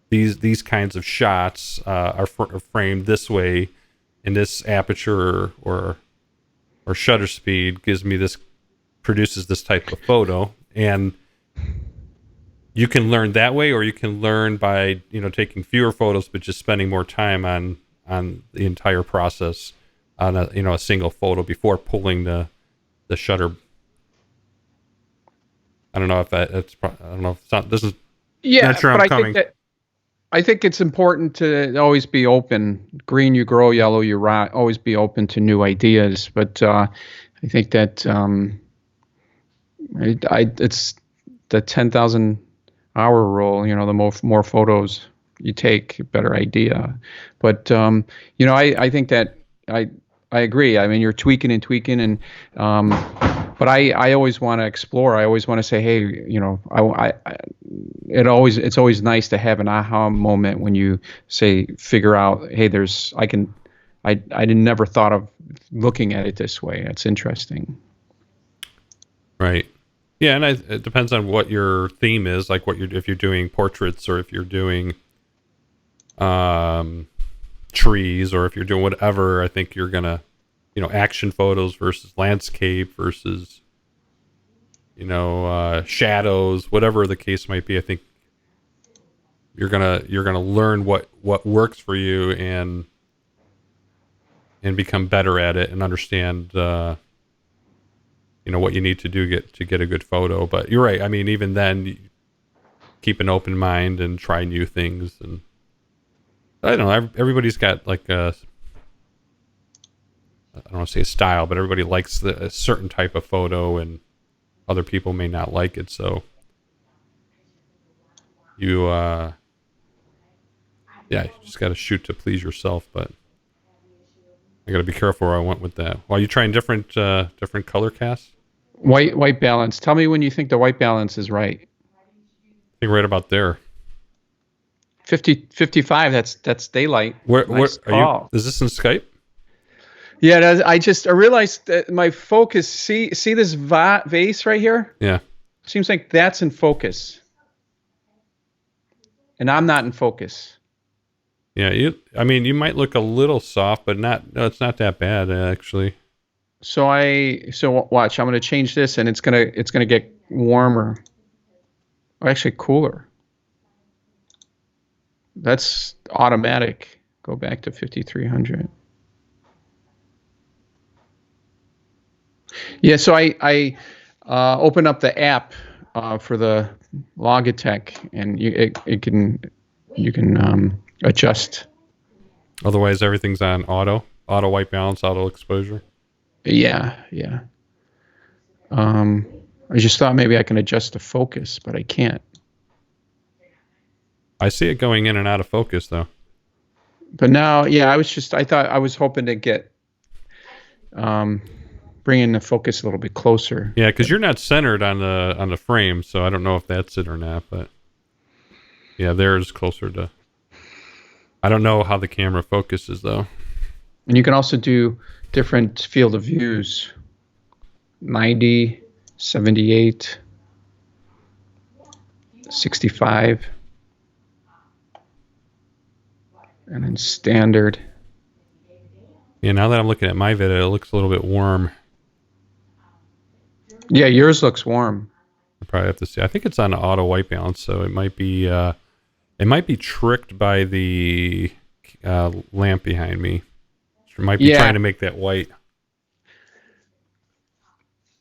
Speaker 2: these kinds of shots are framed this way, and this aperture or shutter speed produces this type of photo. And you can learn that way, or you can learn by taking fewer photos but just spending more time on the entire process on a single photo before pulling the shutter. I don't know if that's. I don't know if it's not, this is.
Speaker 1: Yeah,
Speaker 2: not sure
Speaker 1: but
Speaker 2: I'm coming.
Speaker 1: I think it's important to always be open. Green, you grow; yellow, you rot. Always be open to new ideas. But I think that it's the 10,000-hour rule. The more photos you take, better idea. But I think that I agree. I mean, you're tweaking and tweaking, and but I always want to explore. I always want to say, hey, it's always nice to have an aha moment when you figure out, hey, I never thought of looking at it this way. That's interesting.
Speaker 2: Right. Yeah, and it depends on what your theme is, like if you're doing portraits, or if you're doing trees, or if you're doing whatever. I think you're gonna, action photos versus landscape versus, shadows, whatever the case might be. I think you're gonna learn what works for you, and become better at it, and understand what you need to do to get a good photo. But you're right. I mean, even then, keep an open mind and try new things. And I don't know. Everybody's got like I don't want to say a style, but everybody likes a certain type of photo, and other people may not like it. So you just got to shoot to please yourself. But I got to be careful where I went with that. While you trying different color casts.
Speaker 1: White balance. Tell me when you think the white balance is right.
Speaker 2: I think right about there.
Speaker 1: 55. That's daylight.
Speaker 2: Where are you? Is this in Skype?
Speaker 1: Yeah, I realized that my focus. See this vase right here?
Speaker 2: Yeah.
Speaker 1: Seems like that's in focus, and I'm not in focus.
Speaker 2: Yeah, you might look a little soft, but it's not that bad actually.
Speaker 1: So watch. I'm going to change this, and it's gonna get warmer, or actually cooler. That's automatic. Go back to 5300. Yeah. So I open up the app for the Logitech, and you can adjust.
Speaker 2: Otherwise, everything's on auto white balance, auto exposure.
Speaker 1: Yeah. I just thought maybe I can adjust the focus, but I can't.
Speaker 2: I see it going in and out of focus though.
Speaker 1: But now, yeah, I was hoping to get bringing the focus a little bit closer.
Speaker 2: Yeah, because you're not centered on the frame, so I don't know if that's it or not. But yeah, there's closer to. I don't know how the camera focuses though.
Speaker 1: And you can also do different field of views. 90, 78, 65, and then standard.
Speaker 2: Yeah, now that I'm looking at my video, it looks a little bit warm.
Speaker 1: Yeah, yours looks warm.
Speaker 2: I probably have to see. I think it's on auto white balance, so it might be tricked by the lamp behind me. It might be trying to make that white.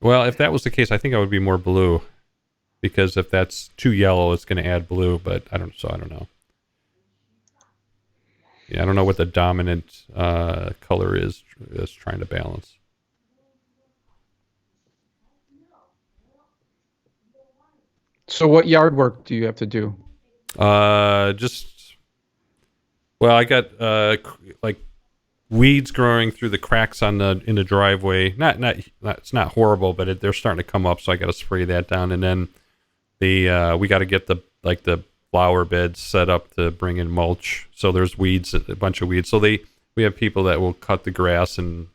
Speaker 2: Well, if that was the case, I think I would be more blue, because if that's too yellow, it's going to add blue. But I don't know. Yeah, I don't know what the dominant color is trying to balance.
Speaker 1: So what yard work do you have to do?
Speaker 2: I got like weeds growing through the cracks in the driveway. Not it's not horrible, but they're starting to come up, so I got to spray that down. And then we got to get the flower beds set up to bring in mulch. So there's weeds, a bunch of weeds. So we have people that will cut the grass and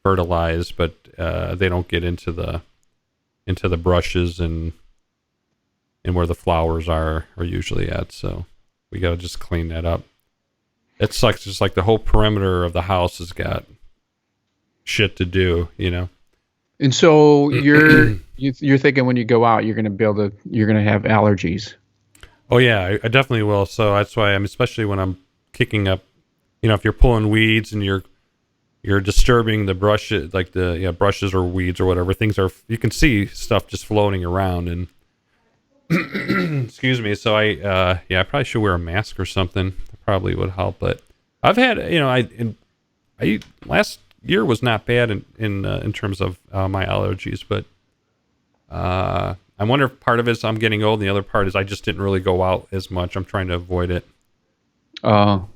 Speaker 2: fertilize, but they don't get into the brushes and where the flowers are usually at. So we got to just clean that up. It's like just like the whole perimeter of the house has got shit to do, you know.
Speaker 1: And so you're thinking when you go out, you're gonna have allergies.
Speaker 2: Oh yeah, I definitely will. So that's why especially when I'm kicking up, you know, if you're pulling weeds and you're disturbing the brushes, like the brushes or weeds or whatever, you can see stuff just floating around and excuse me. So I probably should wear a mask or something. That probably would help. But I've had, you know, I last year was not bad in terms of my allergies, but I wonder if part of it is I'm getting old, and the other part is I just didn't really go out as much. I'm trying to avoid it.
Speaker 1: Well,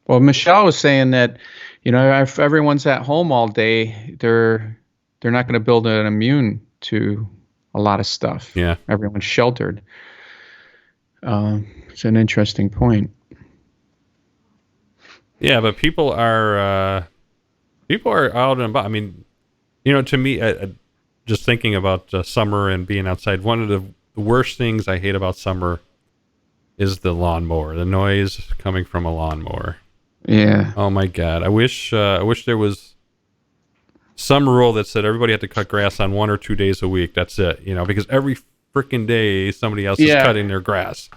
Speaker 1: Michelle was saying that, you know, if everyone's at home all day, they're not going to build an immune to a lot of stuff.
Speaker 2: Yeah,
Speaker 1: everyone's sheltered. It's an interesting point.
Speaker 2: Yeah, but people are out and about. I mean, you know, to me, just thinking about summer and being outside, one of the worst things I hate about summer is the lawnmower, the noise coming from a lawnmower.
Speaker 1: Yeah.
Speaker 2: Oh my God. I wish there was some rule that said everybody had to cut grass on 1 or 2 days a week. That's it, you know, because every freaking day somebody else is cutting their grass.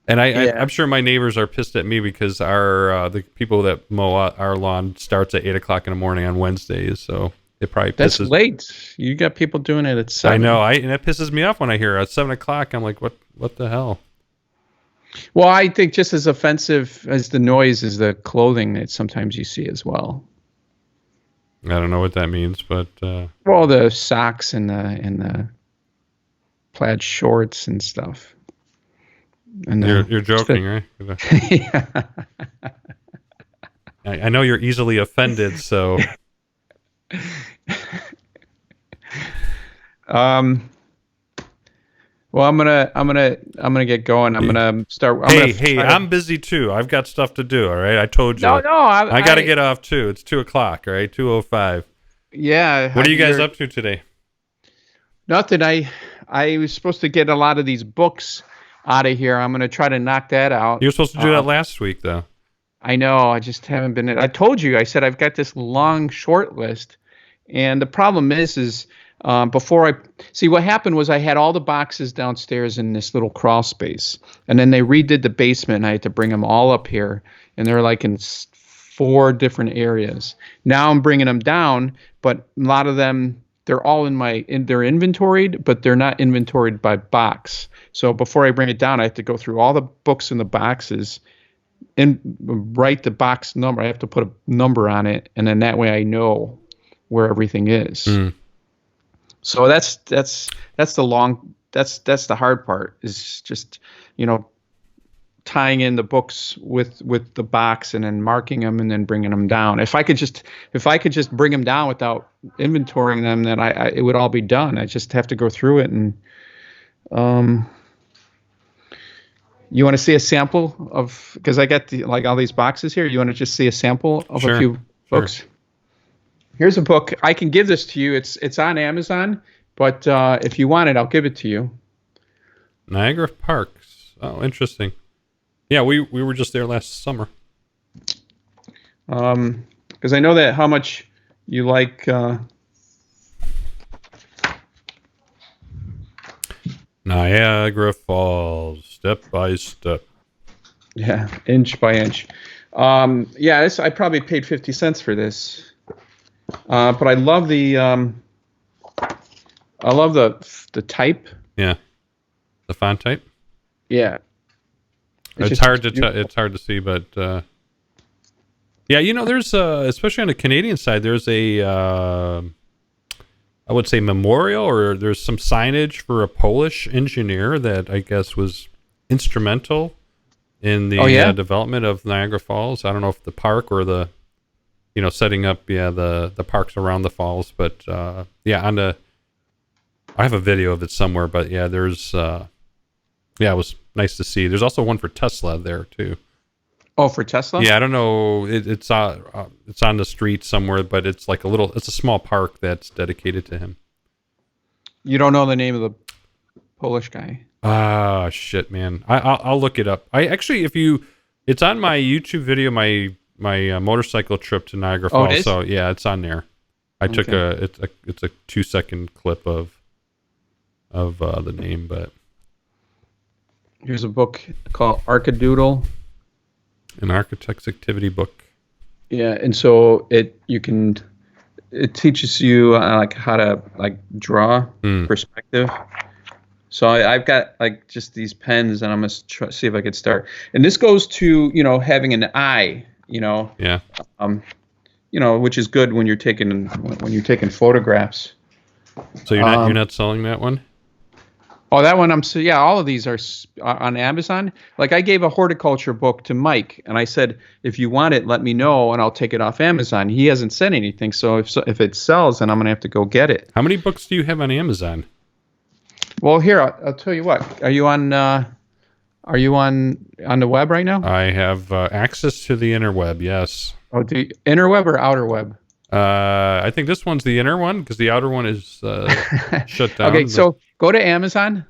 Speaker 2: And I'm sure my neighbors are pissed at me because the people that mow our lawn starts at 8:00 in the morning on Wednesdays. So it probably
Speaker 1: that's late. You got people doing it at 7.
Speaker 2: I know. And that pisses me off when I hear it. At 7:00. I'm like, what the hell?
Speaker 1: Well, I think just as offensive as the noise is the clothing that sometimes you see as well.
Speaker 2: I don't know what that means, but
Speaker 1: well, the socks and the plaid shorts and stuff. And
Speaker 2: you're joking, right?
Speaker 1: Yeah.
Speaker 2: I know you're easily offended, so.
Speaker 1: Well, I'm gonna get going. I'm gonna start.
Speaker 2: I'm busy too. I've got stuff to do. All right, I told you.
Speaker 1: No,
Speaker 2: I got to get off too. It's 2:00, right? 2:05.
Speaker 1: Yeah.
Speaker 2: What are you guys up to today?
Speaker 1: Nothing. I was supposed to get a lot of these books out of here. I'm gonna try to knock that out.
Speaker 2: You were supposed to do that last week, though.
Speaker 1: I know. I just haven't been. I told you. I said I've got this long short list, and the problem is before I see what happened was I had all the boxes downstairs in this little crawl space, and then they redid the basement. And I had to bring them all up here, and they're like in 4 different areas. Now I'm bringing them down, but a lot of them they're all they're inventoried, but they're not inventoried by box. So before I bring it down, I have to go through all the books in the boxes and write the box number. I have to put a number on it, and then that way I know where everything is.
Speaker 2: Mm.
Speaker 1: So that's the hard part is just, you know, tying in the books with the box and then marking them and then bringing them down. If I could just bring them down without inventorying them, then it would all be done. I just have to go through it. And you want to see a sample of, because I got all these boxes here. You want to just see a sample of a few books? Sure. Here's a book. I can give this to you. It's on Amazon, but if you want it, I'll give it to you.
Speaker 2: Niagara Parks. Oh, interesting. Yeah, we were just there last summer.
Speaker 1: Because I know that how much you like.
Speaker 2: Niagara Falls, step by step.
Speaker 1: Yeah, inch by inch. I probably paid 50 cents for this. But I love the type.
Speaker 2: Yeah, the font type.
Speaker 1: Yeah,
Speaker 2: it's hard to see, but yeah, you know, there's especially on the Canadian side, there's a I would say memorial, or there's some signage for a Polish engineer that I guess was instrumental in the development of Niagara Falls. I don't know if the park or the setting up the parks around the falls, but on I have a video of it somewhere, but yeah, there's it was nice to see. There's also one for Tesla there too.
Speaker 1: Oh, for Tesla?
Speaker 2: Yeah, I don't know. It's on the street somewhere, but it's like it's a small park that's dedicated to him.
Speaker 1: You don't know the name of the Polish guy?
Speaker 2: Ah, shit, man. I'll look it up. It's on my YouTube video, my motorcycle trip to Niagara Falls.
Speaker 1: Oh, it is?
Speaker 2: So yeah, it's on there. I took it's a 2-second clip of the name, but
Speaker 1: here's a book called Archidoodle.
Speaker 2: An architect's activity book.
Speaker 1: Yeah, and so it teaches you like how to like draw perspective. So I've got like just these pens, and I'm gonna see if I could start. And this goes to having an eye,
Speaker 2: Yeah.
Speaker 1: Which is good when you're taking photographs.
Speaker 2: So you're not selling that one?
Speaker 1: Oh, that one all of these are on Amazon. Like I gave a horticulture book to Mike, and I said, if you want it, let me know, and I'll take it off Amazon. He hasn't said anything, so if it sells, then I'm gonna have to go get it.
Speaker 2: How many books do you have on Amazon?
Speaker 1: Well, here I'll tell you what. Are you on the web right now?
Speaker 2: I have access to the interweb. Yes.
Speaker 1: Oh, the interweb or outer web?
Speaker 2: I think this one's the inner one because the outer one is shut down.
Speaker 1: Okay, so go to Amazon.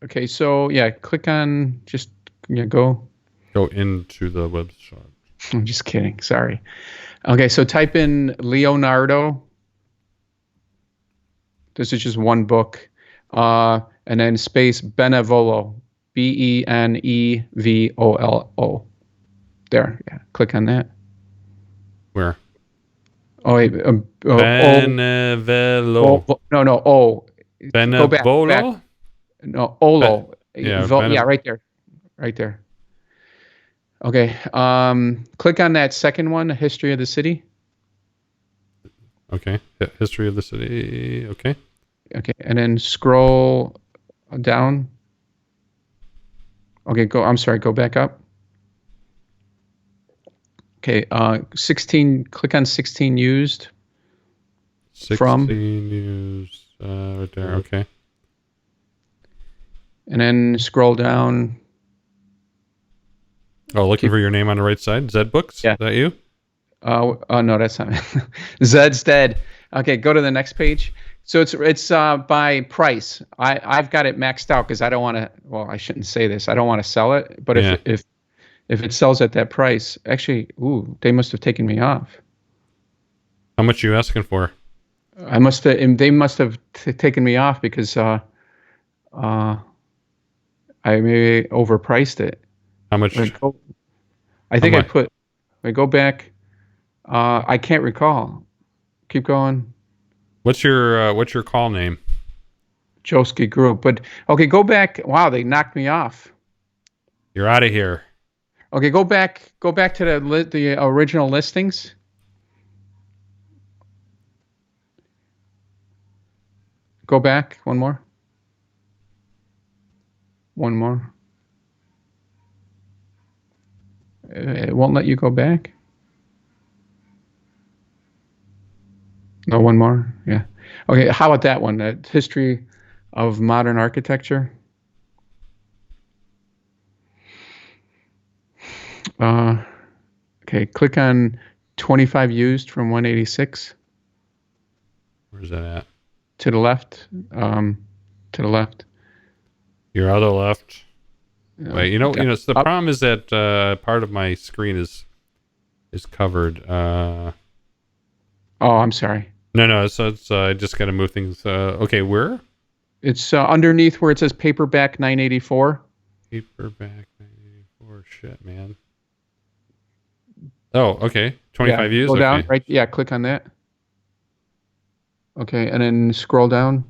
Speaker 1: Okay, so yeah, click on go.
Speaker 2: Go into the website.
Speaker 1: I'm just kidding. Sorry. Okay, so type in Leonardo. This is just one book. And then space Benevolo. Benevolo. There. Yeah. Click on that.
Speaker 2: Where?
Speaker 1: Oh, wait.
Speaker 2: Benevolo.
Speaker 1: No. O.
Speaker 2: Benevolo?
Speaker 1: Back. No, Olo.
Speaker 2: Yeah,
Speaker 1: right there. Right there. Okay. Click on that second one, History of the City.
Speaker 2: Okay. History of the City. Okay.
Speaker 1: Okay. And then scroll down. Okay. Go back up. Okay. 16. Click on 16 used.
Speaker 2: 16 used. Right there. Okay.
Speaker 1: And then scroll down.
Speaker 2: Oh, looking for your name on the right side. Zed Books?
Speaker 1: Yeah.
Speaker 2: Is that you?
Speaker 1: Oh no, that's not. Zed's dead. Okay, go to the next page. So it's by price. I've got it maxed out because I don't want to. Well, I shouldn't say this. I don't want to sell it. But if it sells at that price, actually, they must have taken me off.
Speaker 2: How much are you asking for?
Speaker 1: They must have taken me off because I maybe overpriced it.
Speaker 2: How much?
Speaker 1: I think I put. I go back. I can't recall. Keep going.
Speaker 2: What's your call name?
Speaker 1: JoeSki Group. But okay, go back. Wow, they knocked me off.
Speaker 2: You're out of here.
Speaker 1: Okay, go back to the original listings. Go back one more. One more. It won't let you go back. No, one more. Yeah. Okay. How about that one? The history of modern architecture. Okay. Click on 25 used from 186.
Speaker 2: Where's that at?
Speaker 1: To the left. To the left.
Speaker 2: You're out of the left. Wait, so the problem is that part of my screen is covered.
Speaker 1: Oh, I'm sorry.
Speaker 2: No. So it's I just got to move things. Okay, where?
Speaker 1: It's underneath where it says paperback 984.
Speaker 2: Paperback 984. Shit, man. Oh, okay. 25 views.
Speaker 1: Go down.
Speaker 2: Okay.
Speaker 1: Right. Yeah. Click on that. Okay, and then scroll down.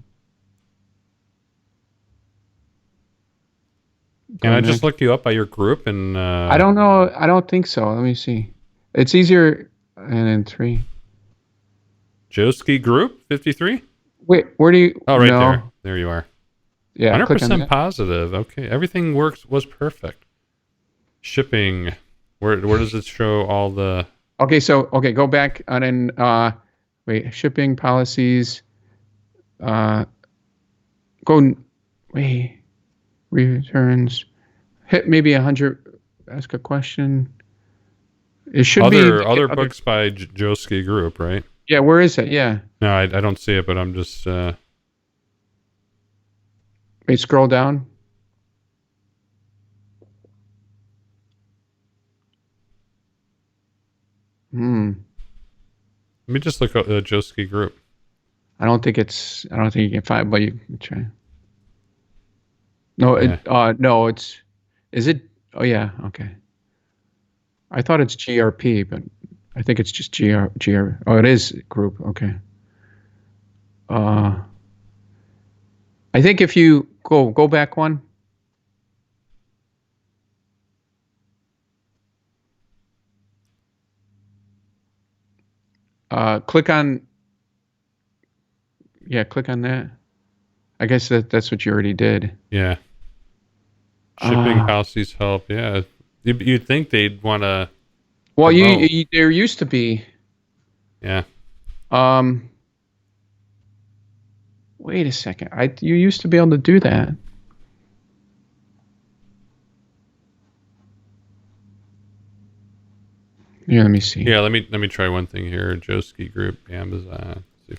Speaker 2: Can I just look you up by your group and?
Speaker 1: I don't know. I don't think so. Let me see. It's easier. And then 3.
Speaker 2: JoeSki Group 53.
Speaker 1: Wait, where do you?
Speaker 2: Oh, right
Speaker 1: no.
Speaker 2: there. There you are.
Speaker 1: Yeah,
Speaker 2: 100% positive. Okay, everything was perfect. Shipping. Where does it show all the?
Speaker 1: Okay, so go back on in wait, shipping policies. Go wait, returns. Hit maybe 100. Ask a question. It should be
Speaker 2: Other books by JoeSki Group, right?
Speaker 1: Yeah, where is it? Yeah.
Speaker 2: No, I don't see it, but I'm just.
Speaker 1: Wait, scroll down.
Speaker 2: Let me just look at the JoeSki Group.
Speaker 1: I don't think you can find, but you can try. No,
Speaker 2: Yeah.
Speaker 1: no, is it? Oh yeah, okay. I thought it's GRP, but I think it's just GR. Oh, it is group. Okay. I think if you go back one. Click on. Yeah, click on that. I guess that's what you already did.
Speaker 2: Yeah. Shipping policies help. Yeah. You'd think they'd want to.
Speaker 1: Well, there used to be.
Speaker 2: Yeah.
Speaker 1: Wait a second. You used to be able to do that. Yeah, let me see.
Speaker 2: Yeah, let me try one thing here. JoeSki Group, Amazon. Let's see.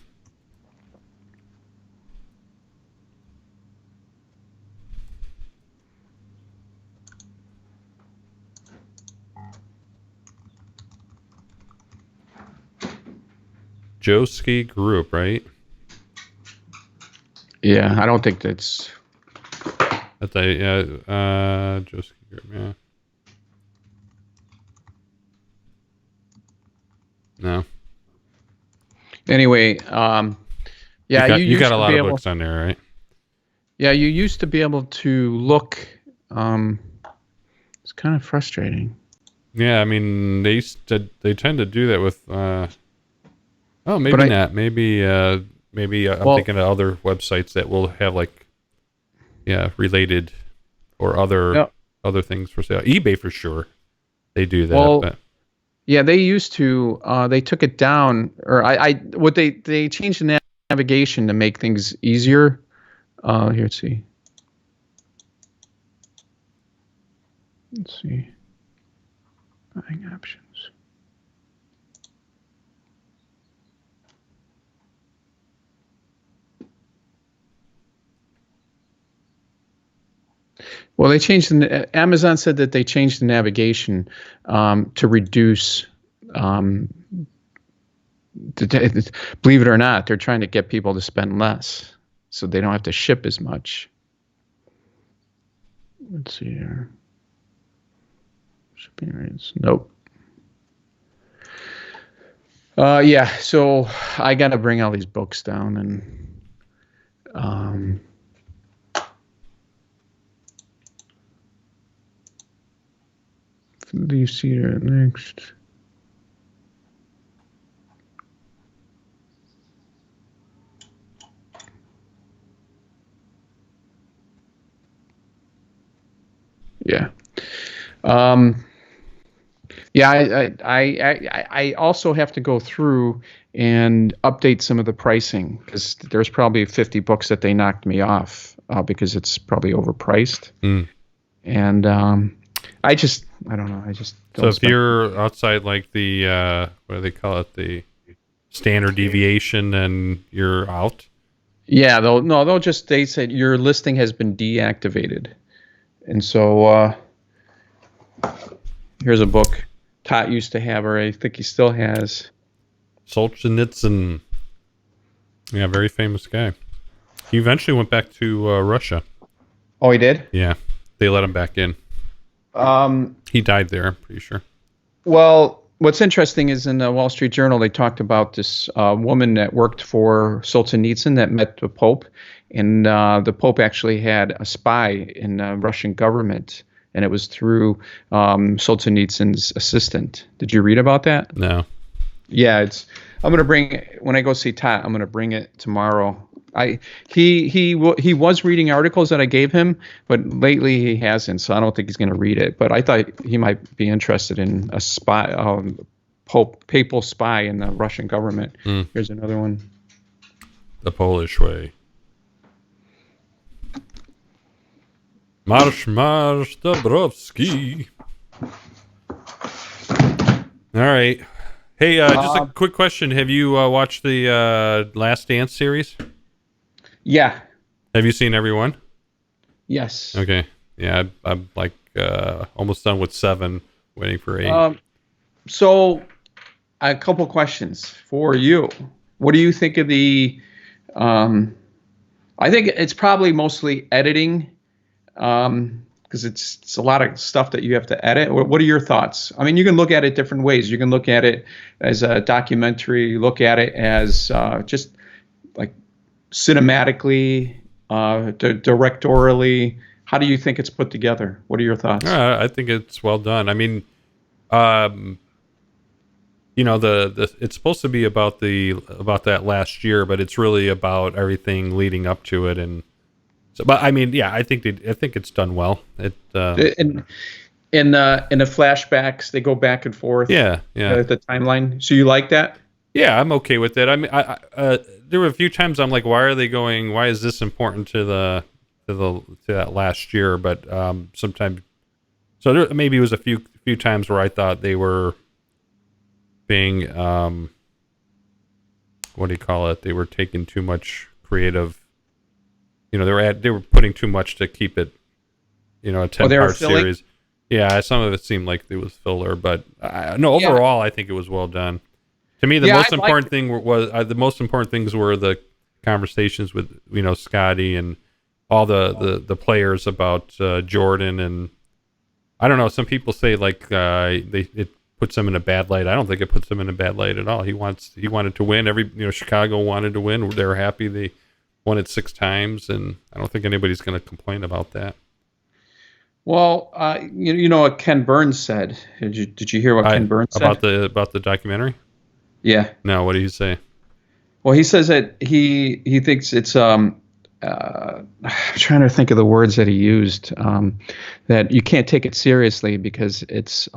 Speaker 2: JoeSki Group, right?
Speaker 1: Yeah, I don't think that's.
Speaker 2: JoeSki Group, yeah. No.
Speaker 1: Anyway, yeah,
Speaker 2: you got a lot of books on there, right?
Speaker 1: Yeah, you used to be able to look. It's kind of frustrating.
Speaker 2: Yeah, I mean they tend to do that with. Maybe not. Maybe I'm thinking of other websites that will have related or other things for sale. eBay for sure, they do that.
Speaker 1: Well,
Speaker 2: but.
Speaker 1: Yeah, they used to. They took it down, or they changed the navigation to make things easier. Here, let's see. Buying options. Well, they changed Amazon said that they changed the navigation to reduce. Believe it or not, they're trying to get people to spend less, so they don't have to ship as much. Let's see here. Shipping rates. Nope. Yeah, so I got to bring all these books down and. Leave Cedar next. Yeah. Yeah, I also have to go through and update some of the pricing because there's probably 50 books that they knocked me off because it's probably overpriced. And I don't know. I just don't.
Speaker 2: So if you're outside like the what do they call it, the standard deviation, then you're out.
Speaker 1: Yeah, they said your listing has been deactivated, and so here's a book Tot used to have, or I think he still has.
Speaker 2: Solzhenitsyn. Yeah, very famous guy. He eventually went back to Russia.
Speaker 1: Oh, he did?
Speaker 2: Yeah, they let him back in. He died there, I'm pretty sure.
Speaker 1: Well, what's interesting is in the Wall Street Journal, they talked about this woman that worked for Solzhenitsyn that met the Pope, and the Pope actually had a spy in the Russian government, and it was through Solzhenitsyn's assistant. Did you read about that?
Speaker 2: No.
Speaker 1: Yeah, when I go see Tot, I'm going to bring it tomorrow He was reading articles that I gave him, but lately he hasn't. So I don't think he's going to read it. But I thought he might be interested in a spy, papal spy in the Russian government. Here's another one.
Speaker 2: The Polish way. Marsz, marsz, Dabrowski. All right. Hey, just a quick question. Have you watched the Last Dance series?
Speaker 1: Yeah.
Speaker 2: Have you seen every one?
Speaker 1: Yes.
Speaker 2: Okay. Yeah, I'm like almost done with 7, waiting for 8.
Speaker 1: So, a couple questions for you. What do you think of the? I think it's probably mostly editing, because it's a lot of stuff that you have to edit. What are your thoughts? I mean, you can look at it different ways. You can look at it as a documentary. Look at it as just like cinematically, directorially. How do you think it's put together? What are your thoughts?
Speaker 2: I think it's well done. I mean, it's supposed to be about that last year, but it's really about everything leading up to it. And so, but I mean, yeah, I think it's done well. In
Speaker 1: the flashbacks, they go back and forth.
Speaker 2: Yeah.
Speaker 1: The timeline. So you like that?
Speaker 2: Yeah, I'm okay with it. I mean, there were a few times I'm like, why is this important to that last year? But sometimes, so maybe it was a few times where I thought they were being what do you call it? They were taking too much creative. They were putting too much to keep it, a 10-part series. Yeah, some of it seemed like it was filler, but overall, I think it was well done. To me, the most important things were the conversations with Scotty and all the players about Jordan, and I don't know. Some people say like it puts him in a bad light. I don't think it puts him in a bad light at all. He wanted to win. Chicago wanted to win. They were happy they won it 6 times, and I don't think anybody's going to complain about that.
Speaker 1: Well, you know what Ken Burns said. Did you hear what Ken Burns said
Speaker 2: about the documentary?
Speaker 1: Yeah.
Speaker 2: No, what did he say?
Speaker 1: Well, he says that he thinks it's I'm trying to think of the words that he used, that you can't take it seriously because it's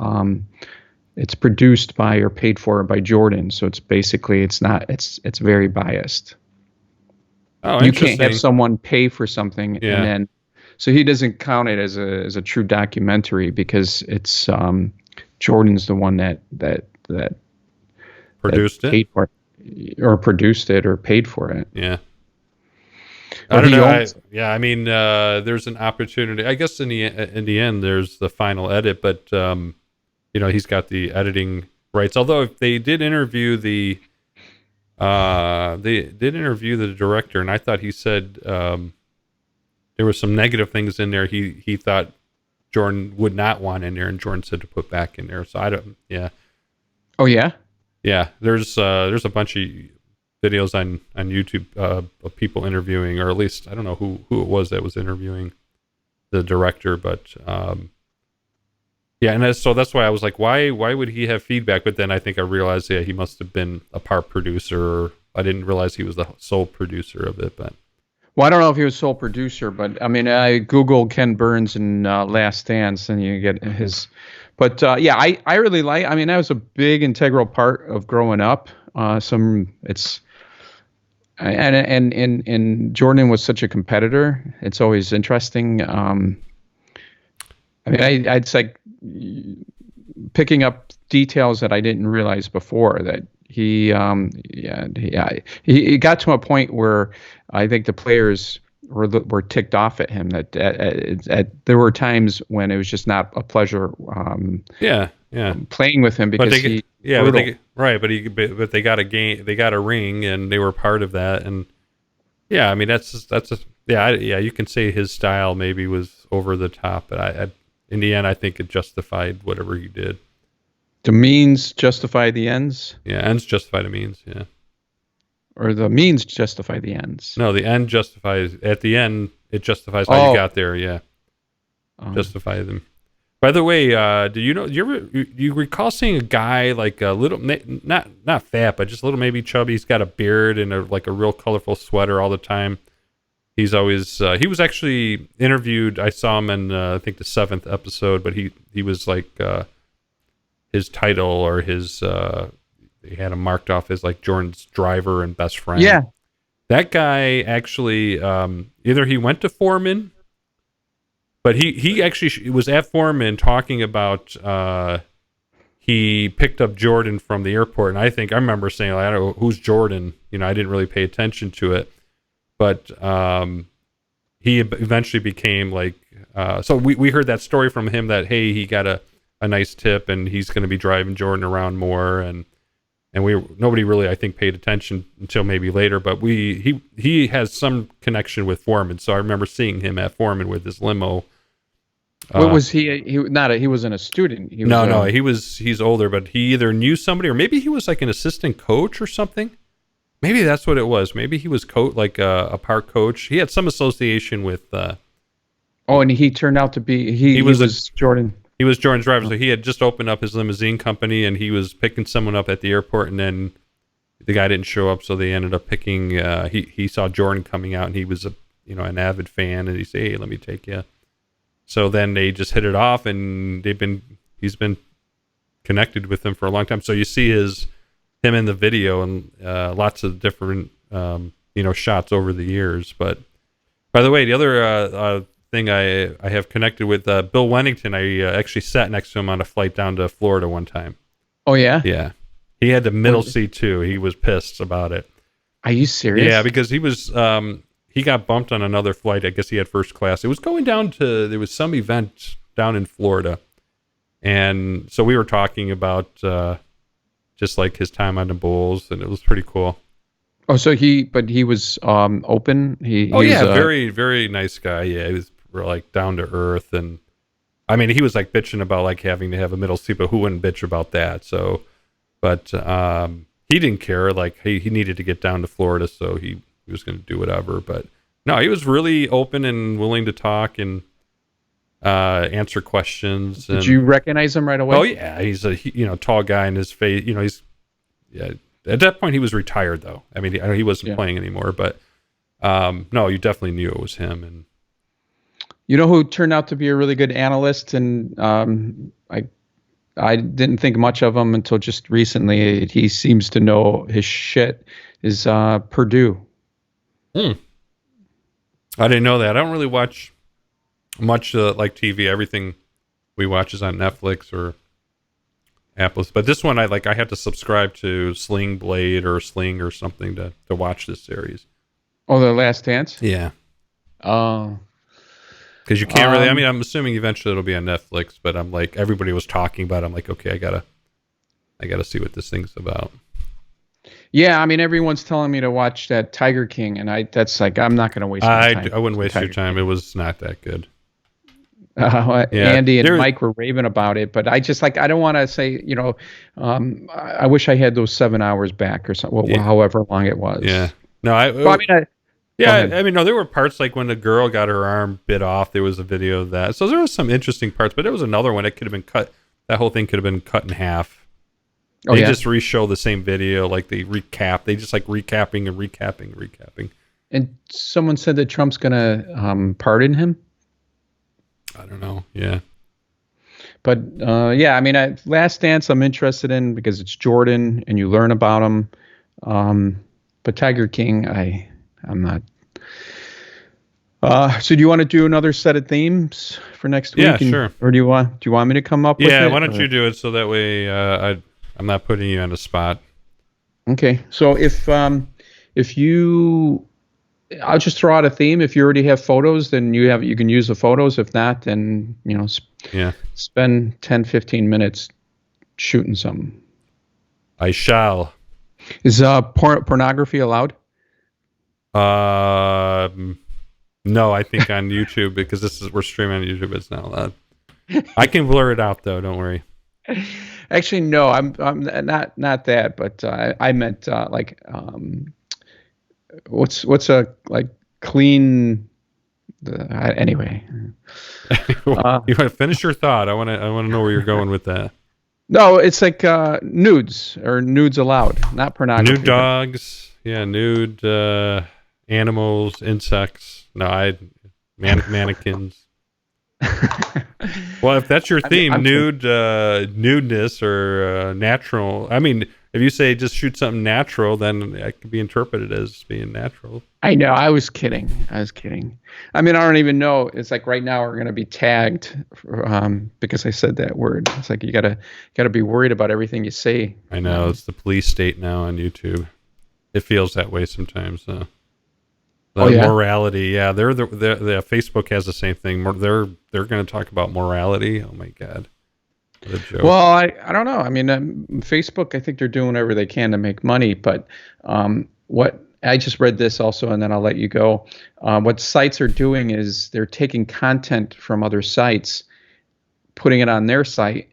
Speaker 1: produced by or paid for by Jordan, so it's very biased.
Speaker 2: Oh,
Speaker 1: you can't have someone pay for something and then, so he doesn't count it as a true documentary because it's Jordan's the one that
Speaker 2: produced
Speaker 1: it, or produced it or paid for it.
Speaker 2: Yeah. I don't know. I mean, there's an opportunity. I guess in the end, there's the final edit, but he's got the editing rights. Although if they did interview the director, and I thought he said there were some negative things in there. He thought Jordan would not want in there, and Jordan said to put back in there. So I don't. Yeah.
Speaker 1: Oh yeah.
Speaker 2: Yeah. There's a bunch of videos on YouTube of people interviewing, or at least I don't know who it was that was interviewing the director, but and so that's why I was like, why would he have feedback? But then I think I realized he must have been a part producer. I didn't realize he was the sole producer of it, but.
Speaker 1: Well, I don't know if he was sole producer, but I mean, I Googled Ken Burns and Last Dance, and you get his. But I really like. I mean, that was a big integral part of growing up. And Jordan was such a competitor. It's always interesting. I mean, it's like picking up details that I didn't realize before, that he got to a point where I think the players were ticked off at him, that there were times when it was just not a pleasure playing with him because but
Speaker 2: they got a ring, and they were part of that. And I mean, you can say his style maybe was over the top, but in the end, I think it justified whatever he did.
Speaker 1: The means justify the ends?
Speaker 2: Yeah, ends justify the means, yeah.
Speaker 1: Or the means justify the ends?
Speaker 2: No, the end justifies, at the end, it justifies how you got there, yeah. Justify them. By the way, do you recall seeing a guy like a little, not fat, but just a little maybe chubby? He's got a beard and a real colorful sweater all the time. He's always he was actually interviewed. I saw him in I think the 7th episode, but he was like his title or his they had him marked off as like Jordan's driver and best friend.
Speaker 1: Yeah,
Speaker 2: that guy actually either he went to Foreman. But he actually was at Foreman talking about he picked up Jordan from the airport, and I remember saying, like, I don't know who's Jordan. I didn't really pay attention to it, but he eventually became like. So we heard that story from him that hey, he got a nice tip, and he's going to be driving Jordan around more, and nobody really I think paid attention until maybe later, but he has some connection with Foreman, so I remember seeing him at Foreman with his limo.
Speaker 1: What was he? He wasn't a student.
Speaker 2: He's older, but he either knew somebody or maybe he was like an assistant coach or something. Maybe that's what it was. Maybe he was like a park coach. He had some association with.
Speaker 1: And he turned out to be he was Jordan.
Speaker 2: He was Jordan's driver, so he had just opened up his limousine company, and he was picking someone up at the airport, and then the guy didn't show up, so they ended up picking. He saw Jordan coming out, and he was an avid fan, and he said, "Hey, let me take you." So then they just hit it off, and he's been connected with him for a long time. So you see him in the video and lots of different shots over the years. But by the way, the other thing I have connected with Bill Wennington, I actually sat next to him on a flight down to Florida one time.
Speaker 1: Oh yeah,
Speaker 2: yeah. He had the middle seat too. He was pissed about it.
Speaker 1: Are you serious?
Speaker 2: Yeah, because he was. He got bumped on another flight. I guess he had first class. It was going down to, there was some event down in Florida. And so we were talking about just like his time on the Bulls, and it was pretty cool.
Speaker 1: Oh, so he was open? He
Speaker 2: very, very nice guy. Yeah, he was like down to earth. And I mean, he was like bitching about like having to have a middle seat, but who wouldn't bitch about that? So, but he didn't care. Like he needed to get down to Florida, so he was going to do whatever. But no, he was really open and willing to talk and answer questions.
Speaker 1: Did you recognize him right away?
Speaker 2: Oh yeah, he's a tall guy in his face. He's at that point he was retired though. I mean, he wasn't playing anymore, but no, you definitely knew it was him. And
Speaker 1: you know who turned out to be a really good analyst, and I didn't think much of him until just recently. He seems to know his shit. Is Purdue.
Speaker 2: I didn't know that. I don't really watch much like TV. Everything we watch is on Netflix or Apple. But this one, I have to subscribe to Sling Blade or Sling or something to watch this series.
Speaker 1: Oh, The Last Dance?
Speaker 2: Yeah.
Speaker 1: Oh.
Speaker 2: Because you can't really. I mean, I'm assuming eventually it'll be on Netflix. But I'm like, everybody was talking about it. I'm like, okay, I gotta see what this thing's about.
Speaker 1: Yeah, I mean, everyone's telling me to watch that Tiger King, and I'm not going to waste my time.
Speaker 2: I wouldn't waste your time. It was not that good.
Speaker 1: Andy and Mike were raving about it, but I just I don't want to say, I wish I had those 7 hours back or something, however long it was.
Speaker 2: Yeah. No, there were parts like when the girl got her arm bit off, there was a video of that. So there was some interesting parts, but there was another one that could have been cut. That whole thing could have been cut in half. They just re-show the same video, like they recap. They just like recapping and recapping. And
Speaker 1: someone said that Trump's going to pardon him.
Speaker 2: I don't know. Yeah.
Speaker 1: But I mean, Last Dance I'm interested in because it's Jordan and you learn about him. But Tiger King, I'm not. So do you want to do another set of themes for next week?
Speaker 2: Yeah, sure.
Speaker 1: Or do you want me to come up with it?
Speaker 2: Yeah, why don't you do it so that way I'm not putting you on the spot.
Speaker 1: Okay. So if you, I'll just throw out a theme. If you already have photos, then you can use the photos. If not, then spend 10, 15 minutes shooting something.
Speaker 2: I shall.
Speaker 1: Is pornography allowed?
Speaker 2: No, I think on YouTube because we're streaming on YouTube. It's not allowed. I can blur it out though. Don't worry.
Speaker 1: Actually, no, I'm not that, but I meant what's a clean Anyway.
Speaker 2: You want to finish your thought? I want to know where you're going with that.
Speaker 1: No, it's like nudes or nudes allowed, not pornography.
Speaker 2: Nude dogs, nude animals, insects. No, mannequins. Well, if that's your theme, nudeness or natural. I mean, if you say just shoot something natural, then it could be interpreted as being natural.
Speaker 1: I know. I was kidding. I mean, I don't even know. It's like right now we're going to be tagged because I said that word. It's like you gotta be worried about everything you say.
Speaker 2: I know. It's the police state now on YouTube. It feels that way sometimes. Morality. Yeah, they're Facebook has the same thing. They're going to talk about morality. Oh my God. What a joke.
Speaker 1: Well, I don't know. I mean, Facebook, I think they're doing whatever they can to make money. But what I just read this also, and then I'll let you go. What sites are doing is they're taking content from other sites, putting it on their site,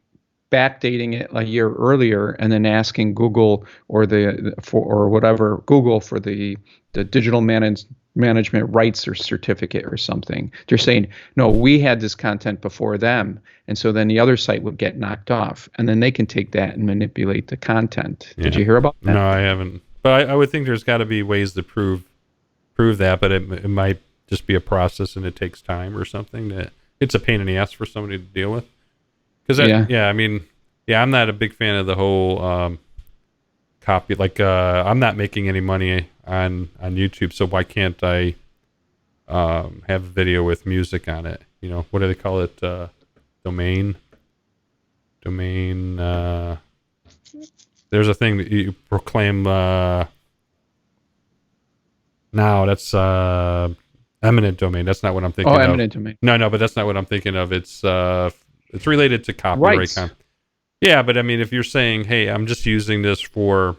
Speaker 1: backdating it a year earlier, and then asking Google or Google for the digital management rights or certificate or something. They're saying, no, we had this content before them. And so then the other site would get knocked off, and then they can take that and manipulate the content. Yeah. Did you hear about that?
Speaker 2: No, I haven't. But I would think there's got to be ways to prove that, but it might just be a process and it takes time or something. It's a pain in the ass for somebody to deal with. Because I'm not a big fan of the whole copy. Like I'm not making any money on YouTube, so why can't I have a video with music on it? You know, what do they call it? Domain. There's a thing that you proclaim. Now that's eminent domain. That's not what I'm thinking of.
Speaker 1: Eminent domain.
Speaker 2: No, but that's not what I'm thinking of. It's related to copyright. Yeah, but I mean, if you're saying, hey, I'm just using this for,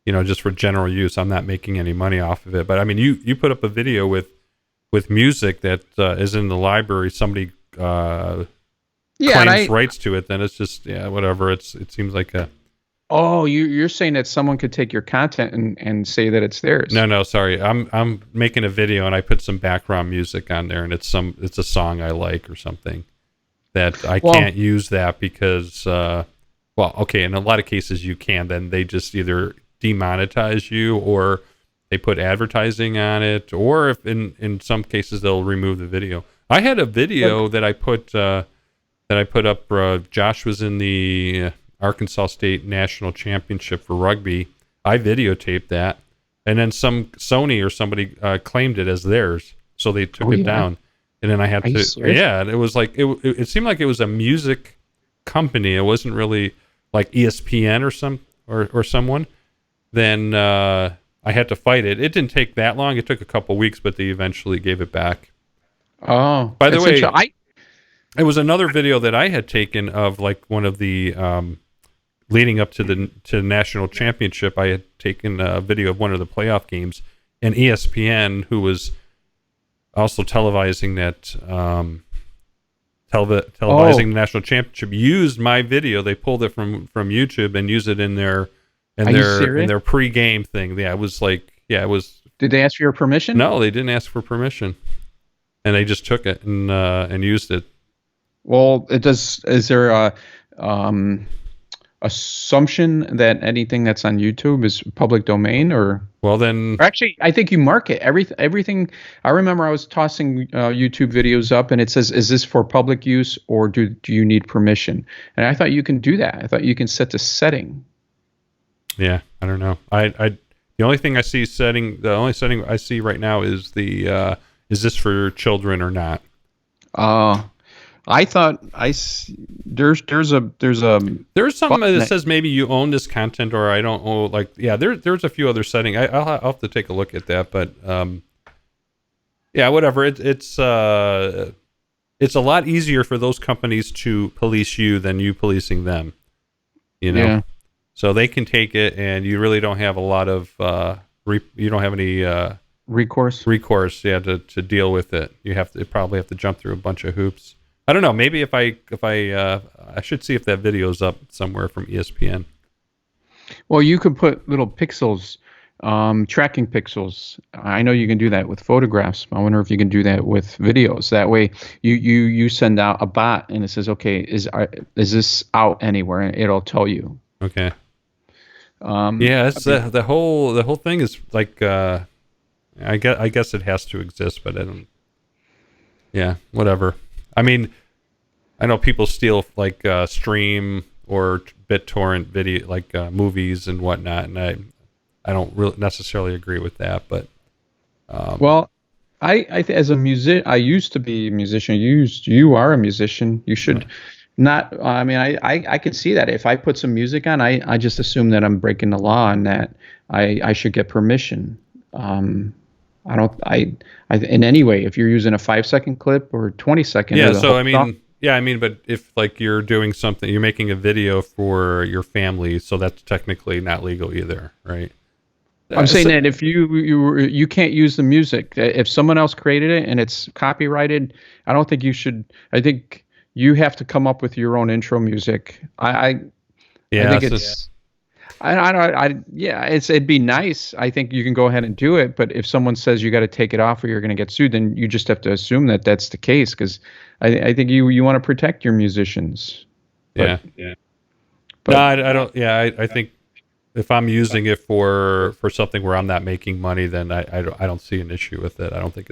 Speaker 2: just for general use, I'm not making any money off of it. But I mean, you put up a video with music that is in the library, somebody claims rights to it, then it's just, whatever. It seems like a...
Speaker 1: Oh, you're saying that someone could take your content and say that it's theirs.
Speaker 2: No, sorry. I'm making a video and I put some background music on there, and it's a song I like or something. That I can't use that because, in a lot of cases you can. Then they just either demonetize you or they put advertising on it, or if in some cases they'll remove the video. I had a video that I put up. Josh was in the Arkansas State National Championship for rugby. I videotaped that, and then some Sony or somebody claimed it as theirs, so they took it down. And then I had to, and it was like, it seemed like it was a music company. It wasn't really like ESPN or someone. Then I had to fight it. It didn't take that long. It took a couple weeks, but they eventually gave it back.
Speaker 1: Oh,
Speaker 2: by the way, it was another video that I had taken of like one of the leading up to the national championship. I had taken a video of one of the playoff games, and ESPN, who was also televising that televising the national championship, used my video. They pulled it from YouTube and used it in their pre-game thing. Yeah, it was like, it was.
Speaker 1: Did they ask for your permission?
Speaker 2: No, they didn't ask for permission, and they just took it and used it.
Speaker 1: Well, is there a assumption that anything that's on YouTube is public domain, or?
Speaker 2: Well, then...
Speaker 1: Actually, I think you mark it. Everything. I remember I was tossing YouTube videos up, and it says, is this for public use, or do you need permission? And I thought you can do that. I thought you can set the setting.
Speaker 2: Yeah, I don't know. The only thing I see the only setting I see right now is the is this for children or not?
Speaker 1: I thought there's something
Speaker 2: that says maybe you own this content, or I don't know. Like, there's a few other settings. I'll have to take a look at that, but whatever. It's a lot easier for those companies to police you than you policing them.
Speaker 1: Yeah.
Speaker 2: So they can take it, and you really don't have a lot of you don't have any
Speaker 1: recourse.
Speaker 2: To deal with it. You probably have to jump through a bunch of hoops. I don't know. Maybe if I should see if that video's up somewhere from ESPN.
Speaker 1: Well, you could put little pixels Tracking pixels. I know you can do that with photographs. I wonder if you can do that with videos. That way, you send out a bot and it says, okay, is this out anywhere? And it'll tell you.
Speaker 2: Okay.
Speaker 1: Um,
Speaker 2: Yeah, it's the whole thing is like I guess it has to exist, but I don't. Yeah, whatever. I mean, I know people steal like stream or BitTorrent video, like movies and whatnot, and I don't really necessarily agree with that, but
Speaker 1: well, as a music, I used to be a musician. You are a musician. You should not. I mean, I could see that if I put some music on, I just assume that I'm breaking the law and that I should get permission. I don't. In any way, if you're using a 5 second clip or 20 second,
Speaker 2: yeah.
Speaker 1: or the
Speaker 2: So
Speaker 1: whole
Speaker 2: I
Speaker 1: song,
Speaker 2: mean, yeah, I mean, but if like you're doing something, you're making a video for your family, so that's technically not legal either, right?
Speaker 1: I'm saying
Speaker 2: So,
Speaker 1: that if you can't use the music, if someone else created it and it's copyrighted, I don't think you should. I think you have to come up with your own intro music. I
Speaker 2: yeah,
Speaker 1: think it's. I don't. Yeah, it'd be nice. I think you can go ahead and do it, but if someone says you got to take it off or you're going to get sued, then you just have to assume that that's the case because I think you want to protect your musicians.
Speaker 2: yeah.
Speaker 1: But
Speaker 2: No, I don't. Yeah, I think if I'm using it for something where I'm not making money, then I don't see an issue with it. I don't think,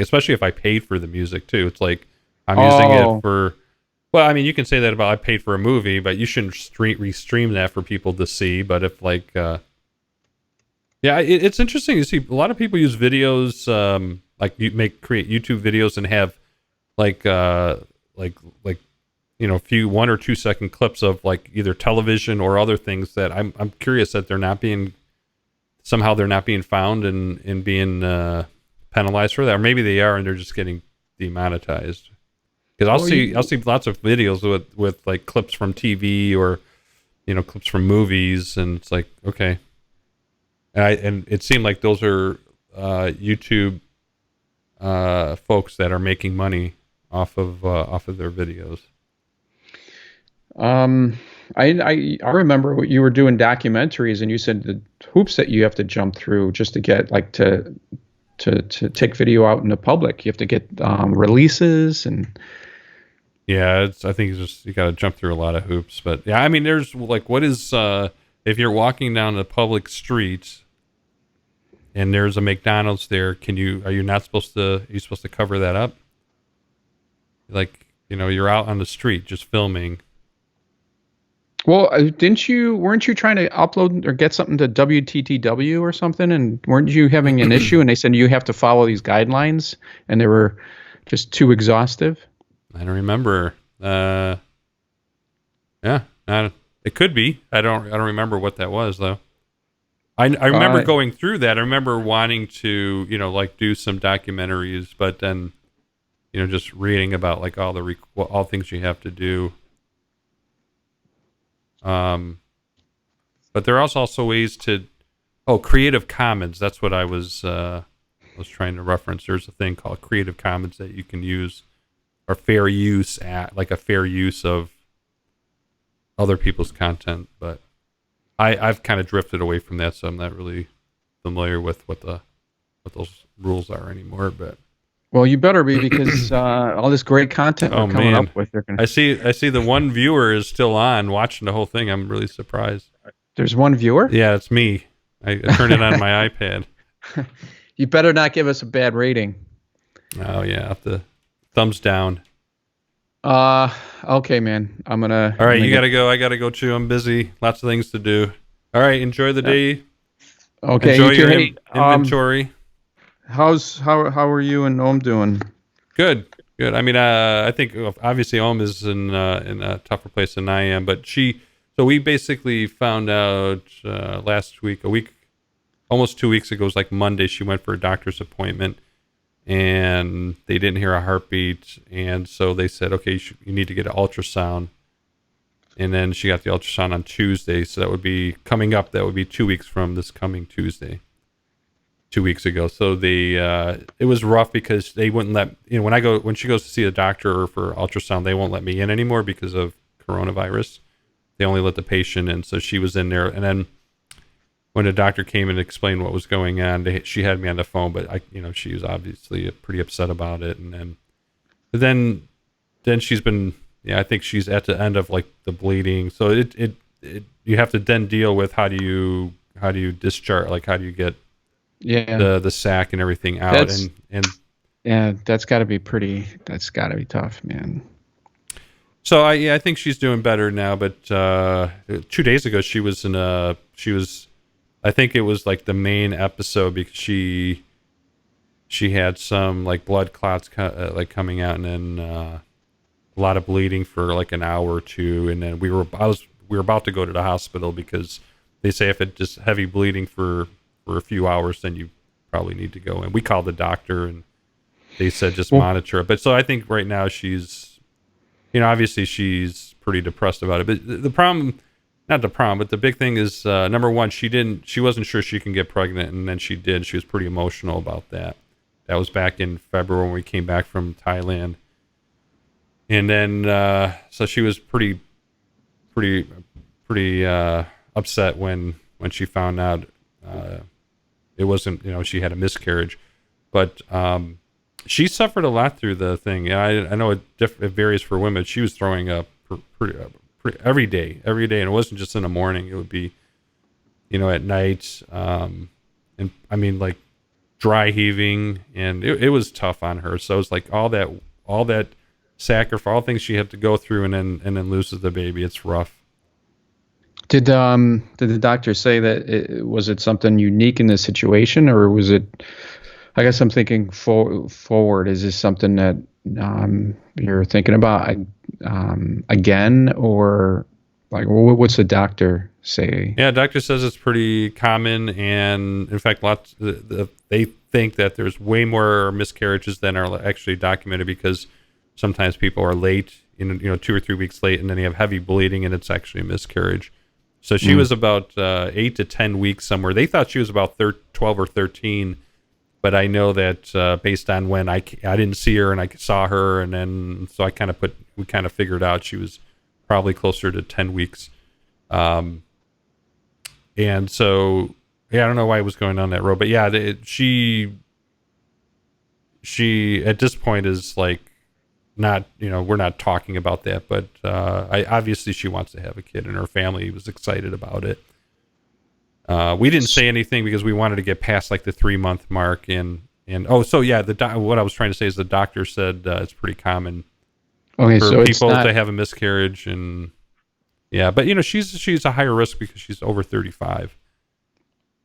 Speaker 2: especially if I paid for the music too. It's like I'm using it for. Well, I mean, you can say that about I paid for a movie, but you shouldn't restream that for people to see. But if like, yeah, it's interesting to see a lot of people use videos, like create YouTube videos and have like like few 1 or 2 second clips of like either television or other things that I'm curious that they're not being found and being penalized for that, or maybe they are and they're just getting demonetized. Because I'll see lots of videos with like clips from TV or clips from movies, and it's like, okay, and it seemed like those are YouTube folks that are making money off of their videos.
Speaker 1: I remember what you were doing documentaries, and you said the hoops that you have to jump through just to get like to take video out in the public. You have to get releases and.
Speaker 2: Yeah, I think it's just you got to jump through a lot of hoops, but yeah, I mean, there's like, what is if you're walking down a public street and there's a McDonald's there, are you supposed to cover that up? Like, you're out on the street just filming.
Speaker 1: Well, weren't you trying to upload or get something to WTTW or something, and weren't you having an issue and they said you have to follow these guidelines and they were just too exhaustive?
Speaker 2: I don't remember. Yeah, it could be. I don't remember what that was though. I remember going through that. I remember wanting to, like do some documentaries, but then, just reading about like all things you have to do. But there are also ways to, Creative Commons. That's what I was trying to reference. There's a thing called Creative Commons that you can use. Or fair use like a fair use of other people's content, but I've kind of drifted away from that, so I'm not really familiar with what those rules are anymore. But
Speaker 1: well, you better be because all this great content they're coming up with.
Speaker 2: I see the one viewer is still on watching the whole thing. I'm really surprised.
Speaker 1: There's one viewer?
Speaker 2: Yeah, it's me. I turned it on my iPad.
Speaker 1: You better not give us a bad rating.
Speaker 2: Oh yeah, I have to. Thumbs down.
Speaker 1: Okay, man. All
Speaker 2: right, you gotta go. I gotta go too. I'm busy. Lots of things to do. All right, enjoy the day.
Speaker 1: Okay.
Speaker 2: Enjoy your inventory.
Speaker 1: How are you and Om doing?
Speaker 2: Good. I mean, I think obviously Om is in a tougher place than I am, but so we basically found out last week, almost 2 weeks ago, it was like Monday, she went for a doctor's appointment. And they didn't hear a heartbeat, and so they said, okay, you need to get an ultrasound. And then she got the ultrasound on Tuesday, so that would be coming up. That would be 2 weeks from this coming Tuesday. 2 weeks ago, so it was rough because they wouldn't let when she goes to see a doctor for ultrasound, they won't let me in anymore because of coronavirus. They only let the patient in, so she was in there, and then when the doctor came and explained what was going on, she had me on the phone, but she was obviously pretty upset about it. And then she's been, I think she's at the end of like the bleeding. So it you have to then deal with how do you discharge, like how do you get the sac and everything out. And
Speaker 1: yeah, that's got to be tough, man.
Speaker 2: So I think she's doing better now, but 2 days ago she was I think it was like the main episode because she had some like blood clots like coming out, and then a lot of bleeding for like an hour or two, and then we were about to go to the hospital because they say if it's just heavy bleeding for a few hours, then you probably need to go. And we called the doctor, and they said just monitor it. But so I think right now she's, obviously she's pretty depressed about it. But the problem. Not the problem, but the big thing is, number one, she wasn't sure she can get pregnant, and then she did. She was pretty emotional about that. That was back in February when we came back from Thailand. And then, so she was pretty upset when she found out it wasn't, she had a miscarriage. But she suffered a lot through the thing. I know it varies for women. She was throwing up every day, and it wasn't just in the morning. It would be, at night, and I mean, like dry heaving, and it was tough on her. So it's like all that sacrifice, all things she had to go through, and then loses the baby. It's rough.
Speaker 1: Did the doctor say that was it something unique in this situation, or was it? I guess I'm thinking forward. Is this something that you're thinking about again, or like what's the doctor say?
Speaker 2: Yeah, doctor says it's pretty common, and in fact, they think that there's way more miscarriages than are actually documented because sometimes people are late, 2 or 3 weeks late, and then they have heavy bleeding, and it's actually a miscarriage. So she was about 8 to 10 weeks somewhere. They thought she was about 12 or 13. But I know that based on when I didn't see her and I saw her, and then so we kind of figured out she was probably closer to 10 weeks. And so, I don't know why I was going on that road, but yeah, she at this point is like not, we're not talking about that, but obviously she wants to have a kid, and her family was excited about it. We didn't say anything because we wanted to get past like the 3-month mark, and what I was trying to say is the doctor said it's pretty common for people to have a miscarriage, and but she's a higher risk because she's over 35.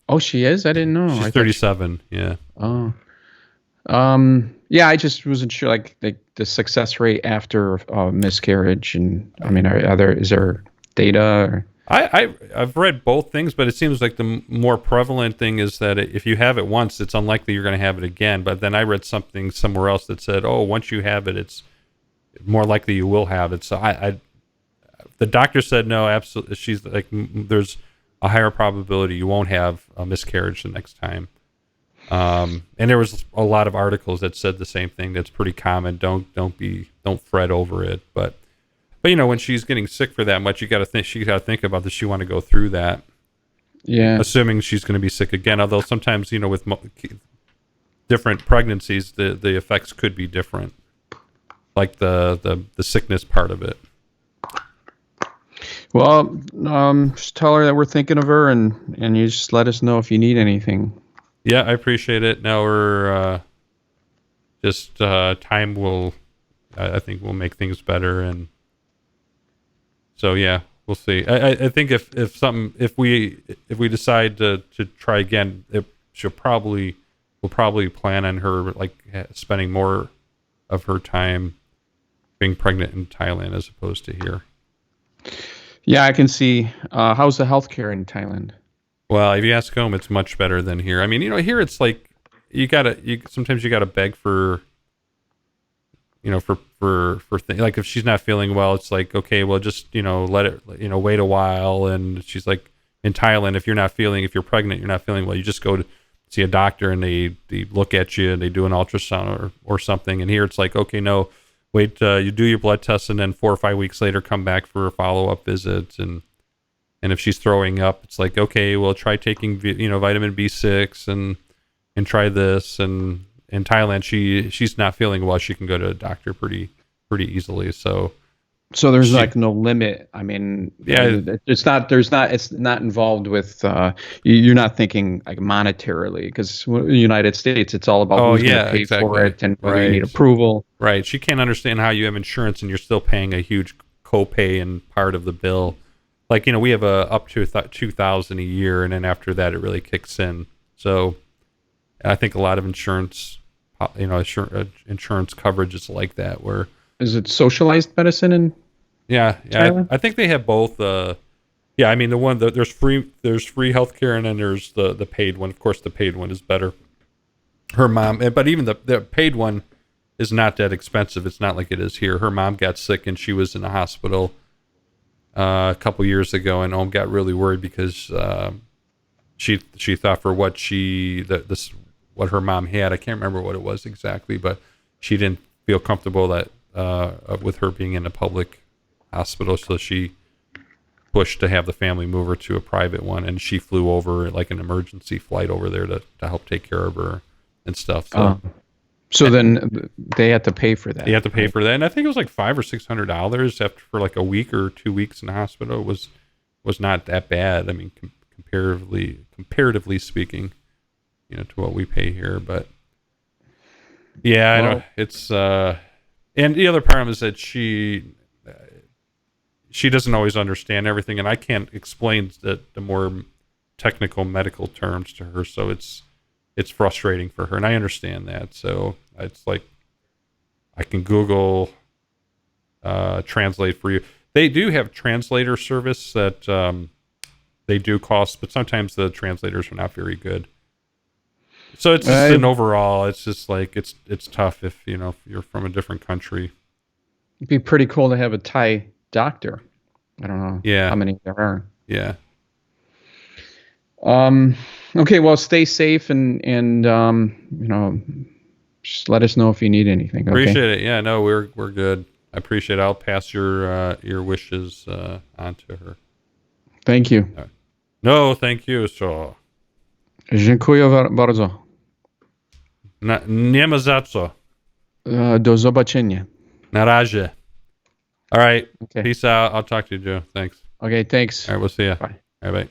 Speaker 1: Oh, she is? I didn't know.
Speaker 2: She's 37. Yeah.
Speaker 1: Oh. I just wasn't sure like the success rate after miscarriage, and I mean, is there data or?
Speaker 2: I've read both things, but it seems like the more prevalent thing is that if you have it once, it's unlikely you're going to have it again. But then I read something somewhere else that said, once you have it, it's more likely you will have it. So the doctor said no, absolutely. She's like, there's a higher probability you won't have a miscarriage the next time. And there was a lot of articles that said the same thing. That's pretty common. Don't fret over it, But when she's getting sick for that much, she got to think about, does she want to go through that?
Speaker 1: Yeah.
Speaker 2: Assuming she's going to be sick again. Although sometimes, with different pregnancies, the effects could be different, like the sickness part of it.
Speaker 1: Well, just tell her that we're thinking of her, and you just let us know if you need anything.
Speaker 2: Yeah, I appreciate it. Now we're just time will, I think, will make things better, and. So yeah, we'll see. I think if we decide to try again, we'll probably plan on her like spending more of her time being pregnant in Thailand as opposed to here.
Speaker 1: Yeah, I can see. How's the healthcare in Thailand?
Speaker 2: Well, if you ask home, it's much better than here. I mean, here it's like sometimes you gotta beg for. For things like if she's not feeling well, it's like, okay, well, just, let it, wait a while. And she's like, in Thailand, if you're pregnant, you're not feeling well, you just go to see a doctor and they look at you and they do an ultrasound or something. And here it's like, okay, no, wait, you do your blood tests and then 4 or 5 weeks later, come back for a follow-up visit. And And if she's throwing up, it's like, okay, well, try taking vitamin B6 and try this. And in Thailand, she's not feeling well. She can go to a doctor pretty easily. So
Speaker 1: there's like no limit. I mean,
Speaker 2: yeah,
Speaker 1: it's not involved with, you're not thinking like monetarily, because in the United States, it's all about who's going to pay for it and whether you need approval.
Speaker 2: Right. She can't understand how you have insurance and you're still paying a huge copay and part of the bill. Like, we have up to $2,000 a year, and then after that, it really kicks in. So I think a lot of insurance coverage is like that. Where
Speaker 1: is it socialized medicine in?
Speaker 2: Yeah. I think they have both. I mean, there's free healthcare, and then there's the paid one. Of course, the paid one is better. Her mom, but even the paid one is not that expensive. It's not like it is here. Her mom got sick, and she was in the hospital a couple years ago, and Om got really worried because she thought for what what her mom had, I can't remember what it was exactly, but she didn't feel comfortable that with her being in a public hospital, so she pushed to have the family move her to a private one, and she flew over like an emergency flight over there to help take care of her and stuff.
Speaker 1: So then they had to pay for that.
Speaker 2: You have to pay for that, and I think it was like $500 or $600 for like a week or 2 weeks in the hospital. It was not that bad. I mean, comparatively speaking, to what we pay here. But yeah, I know it's. And the other problem is that she doesn't always understand everything, and I can't explain the more technical medical terms to her. So it's frustrating for her, and I understand that. So it's like I can Google translate for you. They do have translator service that they do cost, but sometimes the translators are not very good. So it's just an overall. It's just like it's tough if you're from a different country.
Speaker 1: It'd be pretty cool to have a Thai doctor. I don't know how many there are.
Speaker 2: Yeah.
Speaker 1: Okay, well, stay safe and just let us know if you need anything. Okay?
Speaker 2: Appreciate it. Yeah, no, we're good. I appreciate it. I'll pass your wishes on to her.
Speaker 1: Thank you.
Speaker 2: No, thank you. So.
Speaker 1: Dziękuję bardzo.
Speaker 2: Nie ma za co.
Speaker 1: Do zobaczenia.
Speaker 2: Na razie. All right. Okay. Peace out. I'll talk to you, Joe. Thanks.
Speaker 1: Okay, thanks.
Speaker 2: All right, we'll see you.
Speaker 1: Bye.
Speaker 2: All right, bye.